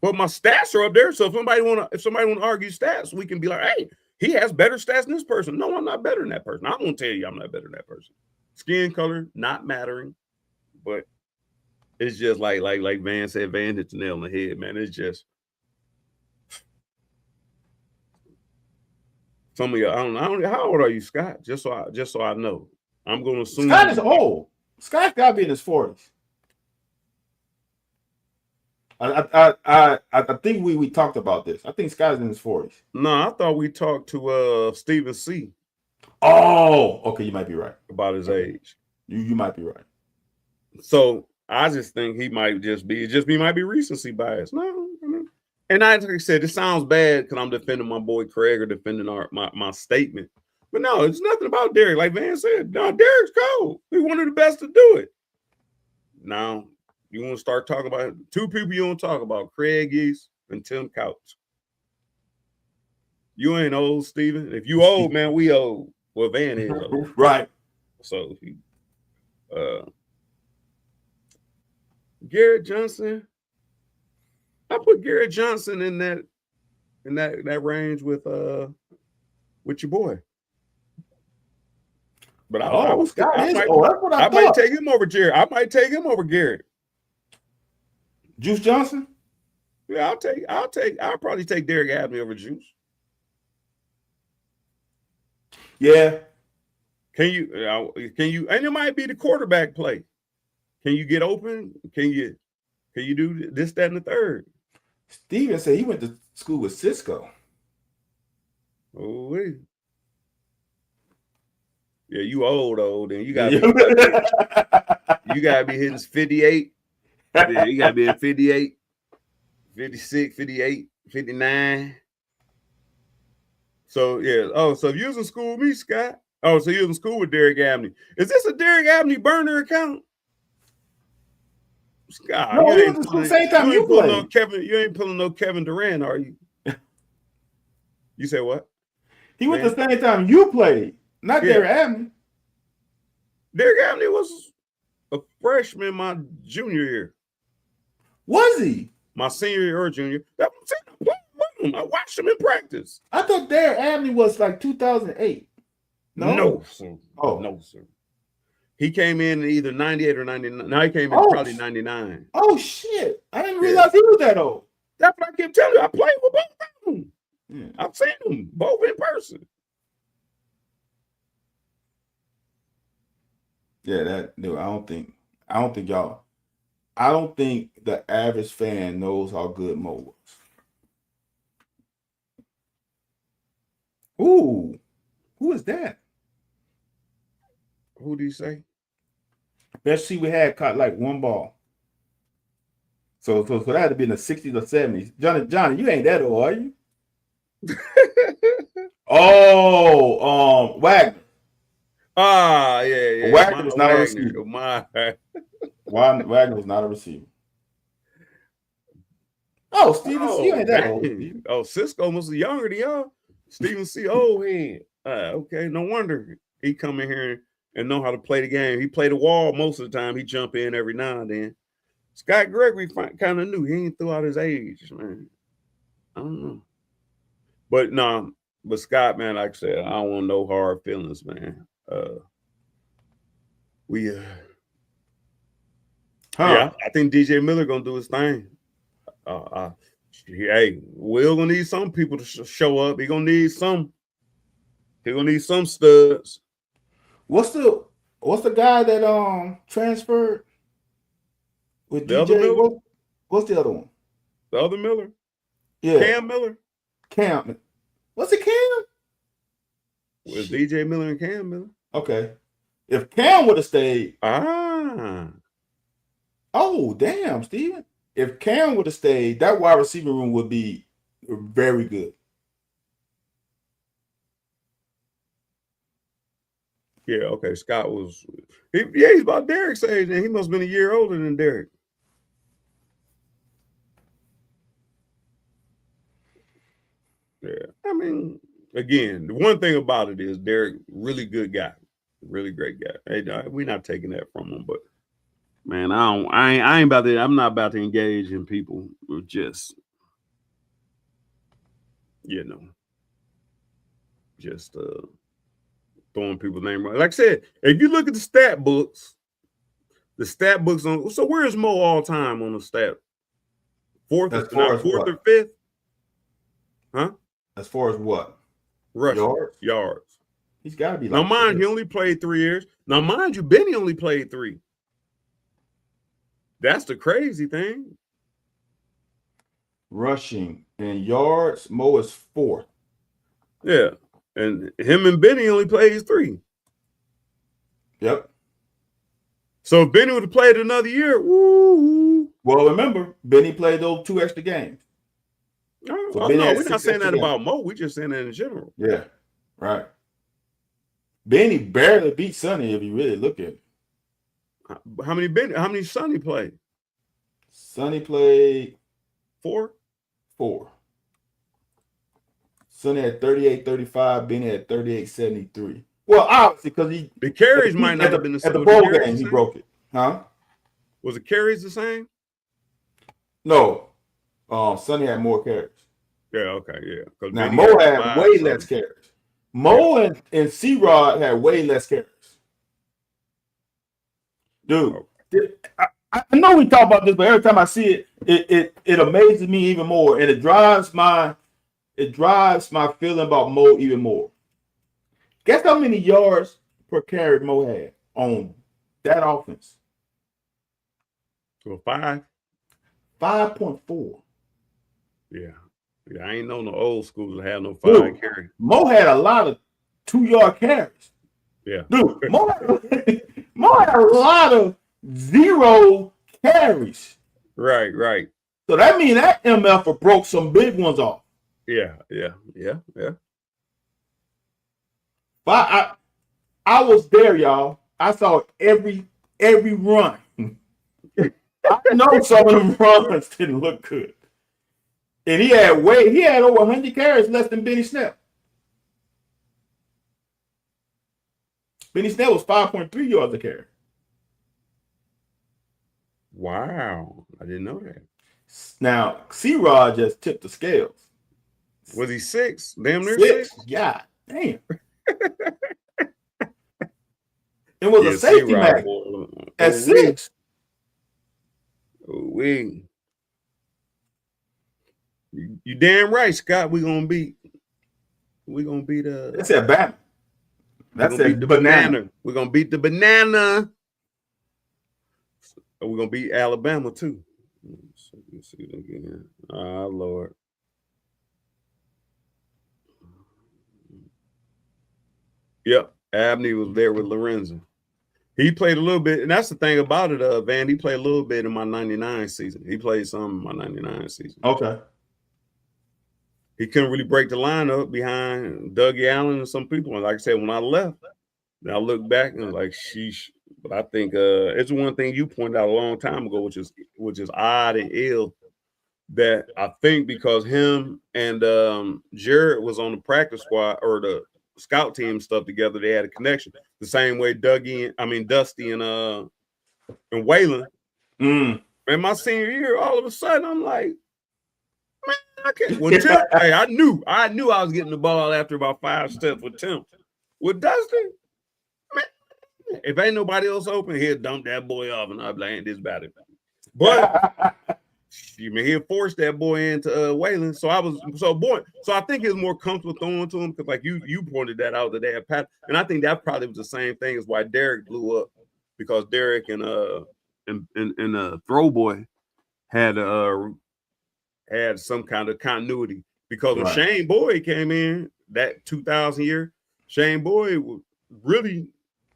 But my stats are up there. So if somebody want to argue stats, we can be like, hey, he has better stats than this person. No, I'm not better than that person. I'm going to tell you I'm not better than that person. Skin color, not mattering. But it's just like Van said, Van hit the nail on the head, man. It's just some of you. I don't know. How old are you, Scott? Just so I know. I'm going to assume Scott is old. Scott's got to be in his 40s. I think we talked about this. I think Scott's in his 40s. No, I thought we talked to Stephen C. Oh, okay, you might be right about his age. You might be right. So I just think he might might be recency bias. No, I mean, and like I said, it sounds bad because I'm defending my boy Craig or defending my statement. But no, it's nothing about Derek. Like Van said, no, Derek's cold. He's one of the best to do it. Now, you want to start talking about two people you don't talk about, Craig East and Tim Couch. You ain't old, Steven. If you old, man, we old. Well, Van is old. Right. So Garrett Johnson. I put Garrett Johnson in that range with your boy. But I might take him over Jared. I might take him over Garrett. Juice Johnson? Yeah, I'll probably take Derek Abney over Juice. Yeah. Can you, and it might be the quarterback play. Can you get open? Can you do this, that, and the third? Steven said he went to school with Cisco. Oh, wait. Yeah, you old, and you gotta be hitting 58. Yeah, you gotta be at 58, 56, 58, 59. So yeah. Oh, so if you was in school with me, Scott. Oh, so you was in school with Derek Abney. Is this a Derek Abney burner account? Scott, no, you ain't pulling same time you played. You ain't pulling no Kevin Durant, are you? You say what? He went the same time you played, not Derek Abney. Derek Abney was a freshman my junior year. Was he? My senior year or junior. That's what I'm saying. I watched him in practice. I thought Derek Abney was like 2008. No, sir. Oh. No, sir. He came in either 98 or 99. No, he came in probably 99. Oh, shit. I didn't realize he was that old. That's what I kept telling you. I played with both of them. Yeah. I've seen them both in person. Yeah, I don't think the average fan knows how good Mo was. Ooh, who is that? Who do you say? Best see we had caught like one ball. So that had to be in the 60s or 70s. Johnny, you ain't that old, are you? Wagner. Ah, yeah. Wagner was not a receiver. Wagner was not a receiver. Oh, Steven C. ain't that old. Oh, Cisco was younger than y'all. Steven C. old head. Okay, no wonder he come in here and know how to play the game. He played the wall most of the time. He jump in every now and then. Scott Gregory kind of knew he ain't throughout his age, man. I don't know. But no, Scott, man, like I said, I don't want no hard feelings, man. Yeah, I think DJ Miller gonna do his thing. Hey, Will gonna need some people to show up. He gonna need some. He gonna need some studs. What's the guy that transferred with the DJ? Other Miller? What's the other one? The other Miller? Yeah, Cam Miller. Cam. What's it, Cam? With DJ Miller and Cam Miller. Okay. If Cam would have stayed. Ah. Oh, damn, Steven. If Cam would have stayed, that wide receiver room would be very good. Yeah, okay. Scott was he's about Derek's age, and he must have been a year older than Derek. Yeah. I mean, again, the one thing about it is Derek, really good guy. Really great guy. Hey, we're not taking that from him, but man, I ain't about to. I'm not about to engage in people who just, just throwing people's name around. Like I said, if you look at the stat books on. So where's Mo all time on the stat? Fourth or fifth? Huh? As far as what? Yards. He's got to be. Now, mind you, he only played 3 years. Now, mind you, Benny only played 3. That's the crazy thing. Rushing and yards, Mo is 4th. Yeah, and him and Benny only plays 3. Yep. So if Benny would have played another year, woo. Well, remember, Benny played those 2 extra games. No, we're not saying that about Mo. We're just saying that in general. Yeah, right. Benny barely beat Sonny if you really look at it. How many Sonny played? Sonny played 4? 4. Sonny had 38-35. Benny had 38-73. Well, obviously, because the carries might not have been the same. At the bowl game, he broke it. Huh? Was the carries the same? No. Sonny had more carries. Yeah, okay, yeah. Now, Mo had way less carries. Mo and C-Rod had way less carries. Dude, I know we talk about this, but every time I see it, it amazes me even more, and it drives my feeling about Mo even more. Guess how many yards per carry Mo had on that offense? So 5? 5.4. Yeah, I ain't know no old schools that have no 5 carry. Mo had a lot of 2-yard carries. Yeah, dude, Mo had a lot of 0 carries. Right. So that means that MF broke some big ones off. Yeah. But I was there, y'all. I saw every run. I know some of them runs didn't look good. And he had over 100 carries less than Benny Snell. Benny Snell was 5.3 yards a carry. Wow. I didn't know that. Now, C-Rod just tipped the scales. Was he 6? Damn near 6? God damn. It was a safety match at 6. You damn right, Scott. We're gonna beat That's at Bama. That's at the banana. We're gonna beat the banana. We're gonna beat Alabama too. Let's see it again. Oh Lord. Yep, Abney was there with Lorenzo. He played a little bit, and that's the thing about it, Van. He played a little bit in my 99 season. He played some in my 99 season. Okay. He couldn't really break the lineup behind Dougie Allen and some people. And like I said, when I left, and I look back and like, sheesh. But I think it's one thing you pointed out a long time ago, which is odd and ill, that I think because him and Jared was on the practice squad or the scout team stuff together, they had a connection. The same way Dusty and Waylon. And my senior year, all of a sudden, I'm like, man, I can't. Well, Tim, hey, I knew I was getting the ball after about 5 steps with Tim. With Dusty, man, if ain't nobody else open, he'll dump that boy off, and I'll be like, ain't this about it. But he'll force that boy into Waylon. So I think he was more comfortable throwing to him because, like you pointed that out that they had Pat, and I think that probably was the same thing as why Derek blew up, because Derek and Throw Boy had some kind of continuity. Because when Shane Boyd came in that 2000 year, Shane Boyd was really,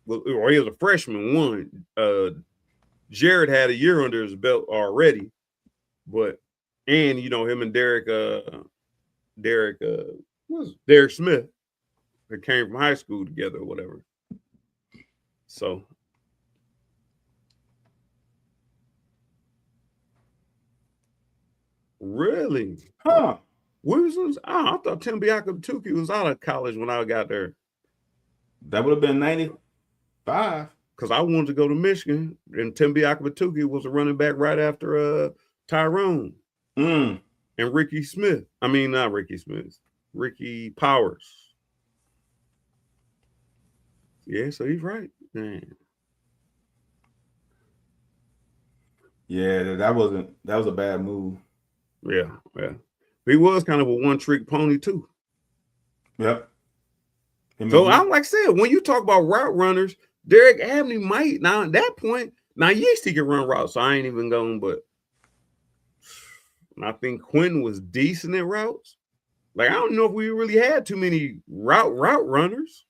or he was a freshman. Jared had a year under his belt already, but and him and Derek Smith, that came from high school together or whatever. So really, Huh? Wilson's. I thought Tim Biakatuki was out of college when I got there. That would have been 95. Because I wanted to go to Michigan, and Tim Biakatuki was a running back right after Tyrone Mm. and Ricky Smith. I mean, not Ricky Smith, Ricky Powers. Yeah, so he's right, man. Yeah, that was a bad move. Yeah. He was kind of a one-trick pony too. Yep. So I'm like I said, when you talk about route runners, Derek Abney might now at that point. Now yes, he can run routes, so I ain't even going. But I think Quinn was decent at routes. Like I don't know if we really had too many route runners.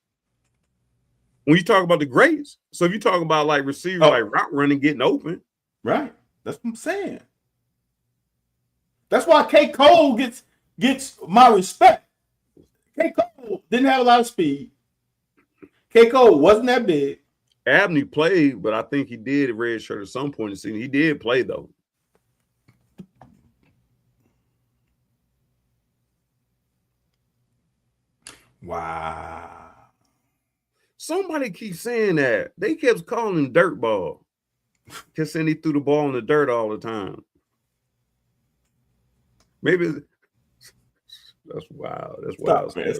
When you talk about the greats, so if you talk about like receivers, like route running, getting open, right? That's what I'm saying. That's why K. Cole gets my respect. K. Cole didn't have a lot of speed. K. Cole wasn't that big. Abney played, but I think he did red shirt at some point in the season. He did play though. Wow. Somebody keeps saying that. They kept calling him dirt ball. Because then he threw the ball in the dirt all the time. Maybe that's wild. That's wild. Man.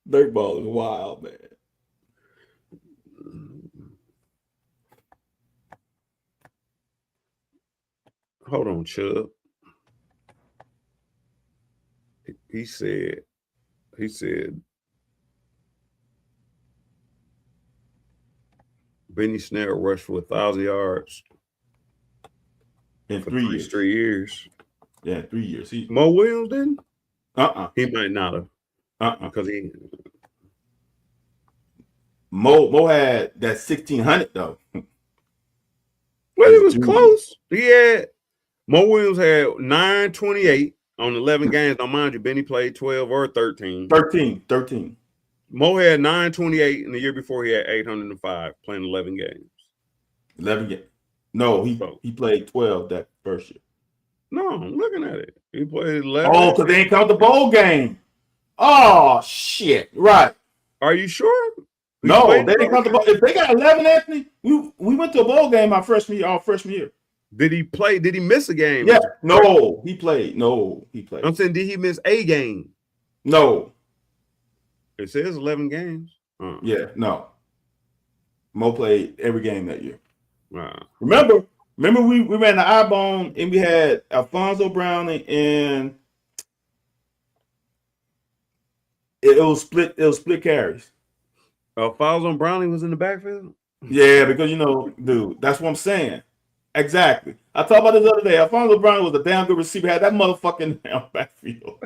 Dirt ball is wild, man. Hold on, Chubb. He said Benny Snell rushed for 1,000 yards in for 3 years. Straight years. Yeah, 3 years. Mo Williams didn't? He might not have. Because Mo had that 1,600 though. Well, it was close. Mo Williams had 928 on 11 games. Now, mind you, Benny played 12 or 13. 13. Mo had 928, and the year before he had 805 playing 11 games. 11 games. No, he played 12 that first year. No, I'm looking at it. He played 11. Oh, because they ain't count the bowl game. Oh, shit. Right. Are you sure? No, they didn't count the bowl. If they got 11, Anthony, we went to a bowl game our freshman year. Did he play? Did he miss a game? Yeah. No, he played. I'm saying, did he miss a game? No. It says 11 games. Yeah, no. Mo played every game that year. Wow. Remember we ran the I-bone and we had Alfonso Browning and it was split carries. Alfonso Browning was in the backfield? Yeah, because dude, that's what I'm saying. Exactly. I talked about this the other day. Alfonso Browning was a damn good receiver. Had that motherfucking damn backfield.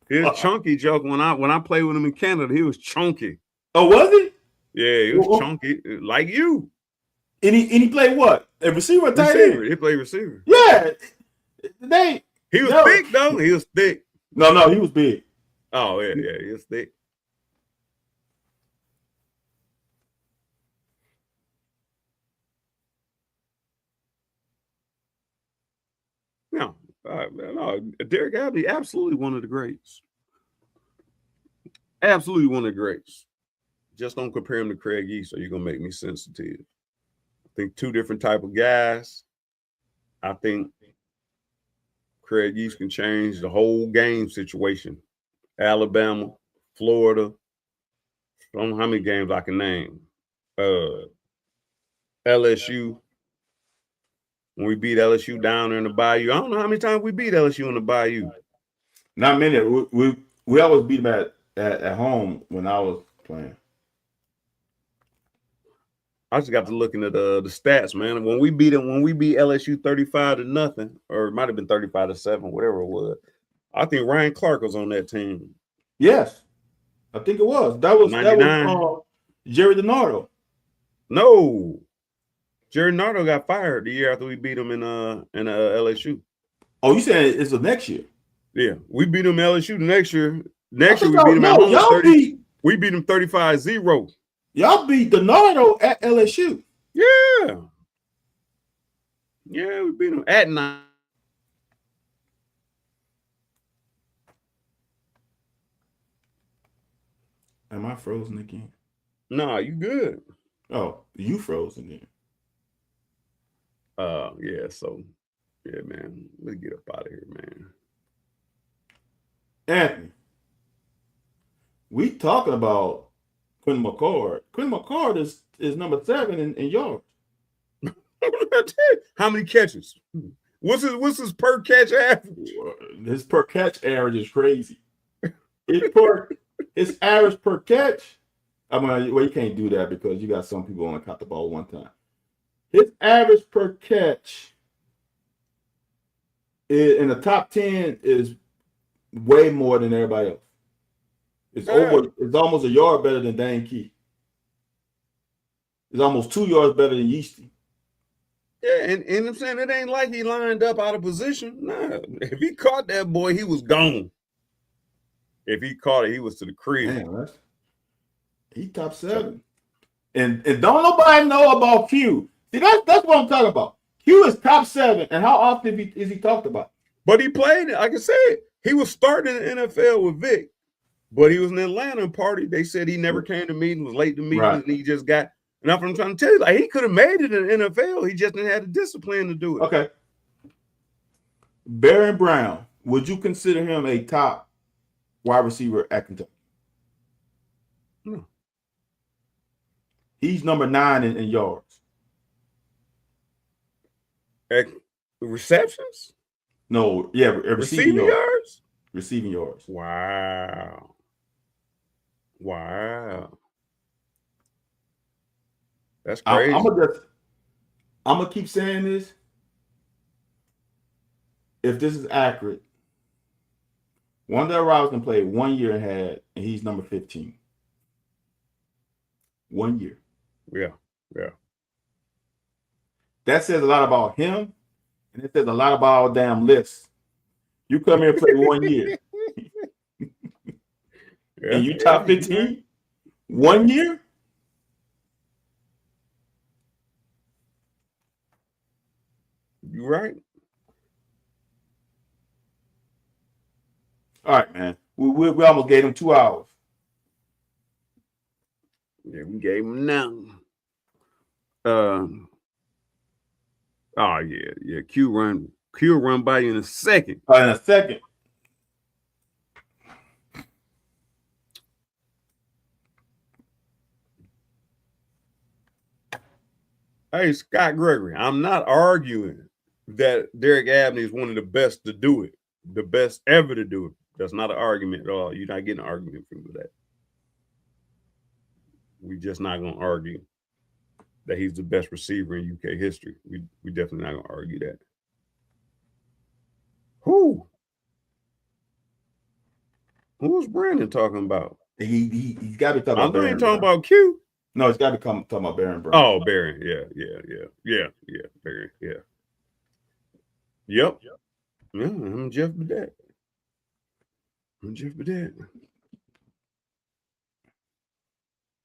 He was chunky, joke. When I played with him in Canada, he was chunky. Oh, was he? Yeah, he was chunky, like you. And he played what? A receiver or tight end? He played receiver. Yeah. He was thick, though. He was thick. No, he was big. Oh, yeah, he was thick. No, Derek Abney, absolutely one of the greats. Absolutely one of the greats. Just don't compare him to Craig Yeast, or you're gonna make me sensitive. I think two different type of guys. I think Craig Yeast can change the whole game situation. Alabama, Florida. I don't know how many games I can name. LSU. When we beat LSU down there in the Bayou. I don't know how many times we beat LSU in the Bayou. Not many. We always beat them at home when I was playing. I just got to looking at the stats, man. When we beat LSU 35-0, or it might have been 35-7, whatever it was. I think Ryan Clark was on that team. Yes, I think it was. That was 99. Jerry DiNardo. No, Jerry Nardo got fired the year after we beat him in LSU. Oh, you saying it's the next year? Yeah, we beat him LSU the next year. Next year we y'all, beat him at no, home y'all 30. beat We beat him 35-0. y'all beat DiNardo at LSU. Yeah. Yeah, we beat him at 9. Am I frozen again? Nah, you good. Oh, you frozen again. Yeah, so yeah, man. Let's get up out of here, man. Anthony, we talking about Quinn McCord. Quinn McCord is number 7 in yards. How many catches? What's his per catch average? His per catch average is crazy. His average per catch. I mean, well, you can't do that because you got some people only caught the ball one time. His average per catch in the top 10 is way more than everybody else. It's almost a yard better than Dane Key. It's almost 2 yards better than Yeasty. Yeah, and I'm saying it ain't like he lined up out of position. Nah, if he caught that boy, he was gone. If he caught it, he was to the crib. Damn, he top 7. And don't nobody know about Q. See, that's what I'm talking about. Q is top 7, and how often is he talked about? But he played, like I said, he was starting in the NFL with Vic, but he was in Atlanta party. They said he never came to meetings, was late to meetings, right. And he just got. And that's what I'm trying to tell you. Like, he could have made it in the NFL. He just didn't have the discipline to do it. Okay. Baron Brown, would you consider him a top wide receiver at Kentucky? No. He's number 9 in yards. At receptions? No, yeah, receiving yards. Receiving yards. Wow. That's crazy. I'm gonna keep saying this. If this is accurate, Wanda Robinson played 1 year and he's number 15. 1 year. Yeah. That says a lot about him, and it says a lot about our damn list. You come here and play 1 year. And you top 15? 1 year? You right. All right, man. We almost gave him 2 hours. Yeah, we gave him now. Oh yeah. Q run by you in a second. In a second. Hey, Scott Gregory, I'm not arguing that Derek Abney is one of the best to do it, the best ever to do it. That's not an argument at all. You're not getting an argument from that. We're just not going to argue that he's the best receiver in UK history. We definitely not going to argue that. Who's Brandon talking about? He's got to be talking about. I ain't talking about Q. No, it's got to come talking about Baron Brown. Oh, Baron. Yeah. Baron. Yeah. Yep. Yeah, I'm Jeff Badet.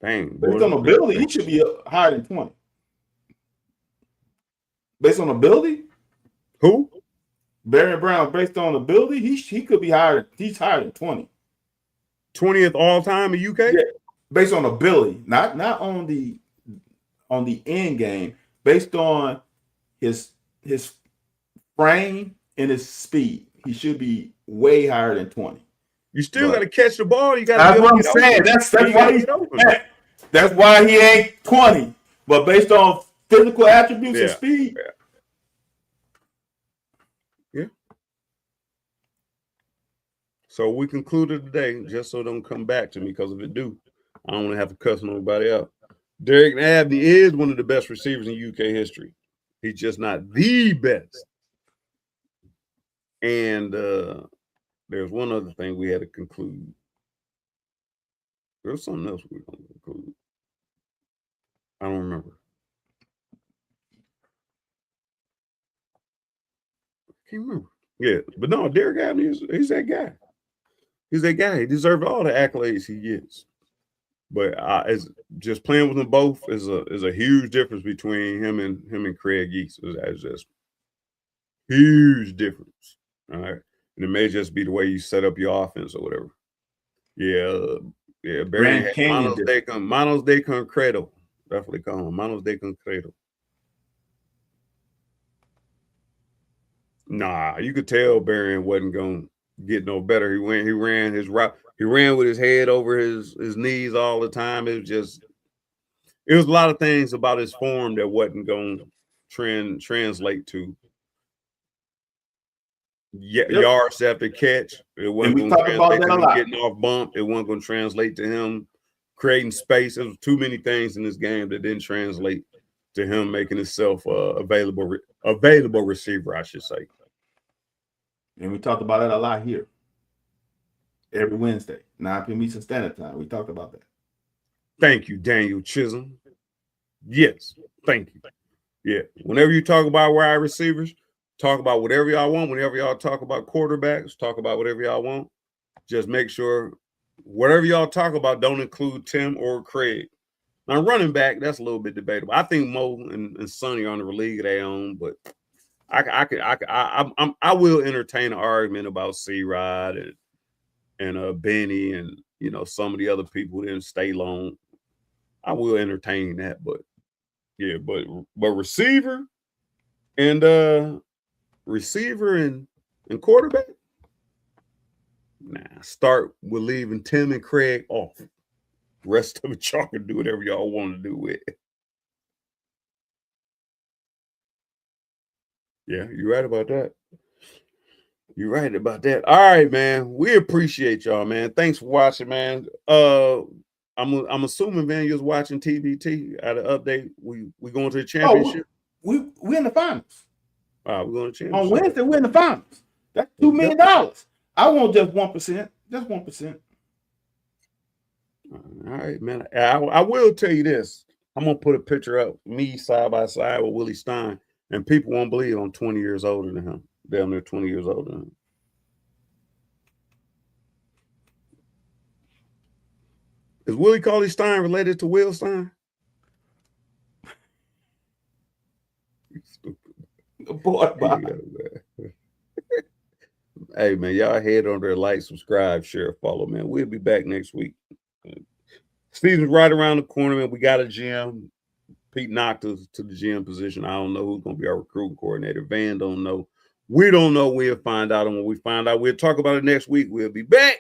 Dang. Based on ability, he should be higher than 20. Based on ability? Who? Baron Brown, based on ability, he could be higher. He's higher than 20. 20th all time in UK? Yeah. Based on ability, not on the end game, based on his frame and his speed, he should be way higher than 20. You still got to catch the ball. You got. That's what I'm saying. That's why he ain't 20. But based on physical attributes and speed. Yeah. So we concluded today, just so don't come back to me, because if it do, I don't want to have to cuss nobody out. Derek Abney is one of the best receivers in UK history. He's just not the best. And There's one other thing we had to conclude. There's something else we were going to conclude. I don't remember. Can't remember. Yeah, but no, Derek Allen he's that guy. He's that guy. He deserves all the accolades he gets. But it's just playing with them both is a huge difference between him and Craig Yeats. It's just huge difference. All right, and it may just be the way you set up your offense or whatever. Yeah. Barry had Manos de Concreto. Definitely call him Manos de Concreto. Nah, you could tell Barry wasn't going to get no better. He ran his route. He ran with his head over his knees all the time. It was a lot of things about his form that wasn't going to translate to yards after catch. It wasn't going to translate to him getting off bump. It wasn't going to translate to him creating space. There was too many things in this game that didn't translate to him making himself available receiver, I should say. And we talked about that a lot here. Every Wednesday, 9 p.m. Eastern Standard Time. We talked about that. Thank you, Daniel Chisholm. Yes, thank you. Yeah, whenever you talk about wide receivers, talk about whatever y'all want. Whenever y'all talk about quarterbacks, talk about whatever y'all want. Just make sure whatever y'all talk about don't include Tim or Craig. Now, running back, that's a little bit debatable. I think Mo and Sonny are on the league they own, but I will entertain an argument about C-Rod and Benny and some of the other people who didn't stay long. I will entertain that, but yeah, but receiver and quarterback. Nah, start with leaving Tim and Craig off. Rest of it, y'all can do whatever y'all want to do with it. Yeah, you're right about that. You're right about that. All right, man. We appreciate y'all, man. Thanks for watching, man. I'm assuming, man, you're watching TBT at an update. We going to the championship. Oh, we in the finals. All right, we're going to championship. On Wednesday, we're in the finals. That's $2 million. I want just 1%. Just 1%. All right, man. I will tell you this. I'm gonna put a picture up, me side by side with Willie Stein, and people won't believe I'm 20 years older than him. Damn near 20 years older than him. Is Willie Cauley Stein related to Will Stein? Boy, hey, man, y'all head on there, like, subscribe, share, follow, man. We'll be back next week. Season's right around the corner, man. We got a GM. Pete knocked us to the GM position. I don't know who's going to be our recruiting coordinator. Van don't know. We don't know. We'll find out. And when we find out, we'll talk about it next week. We'll be back.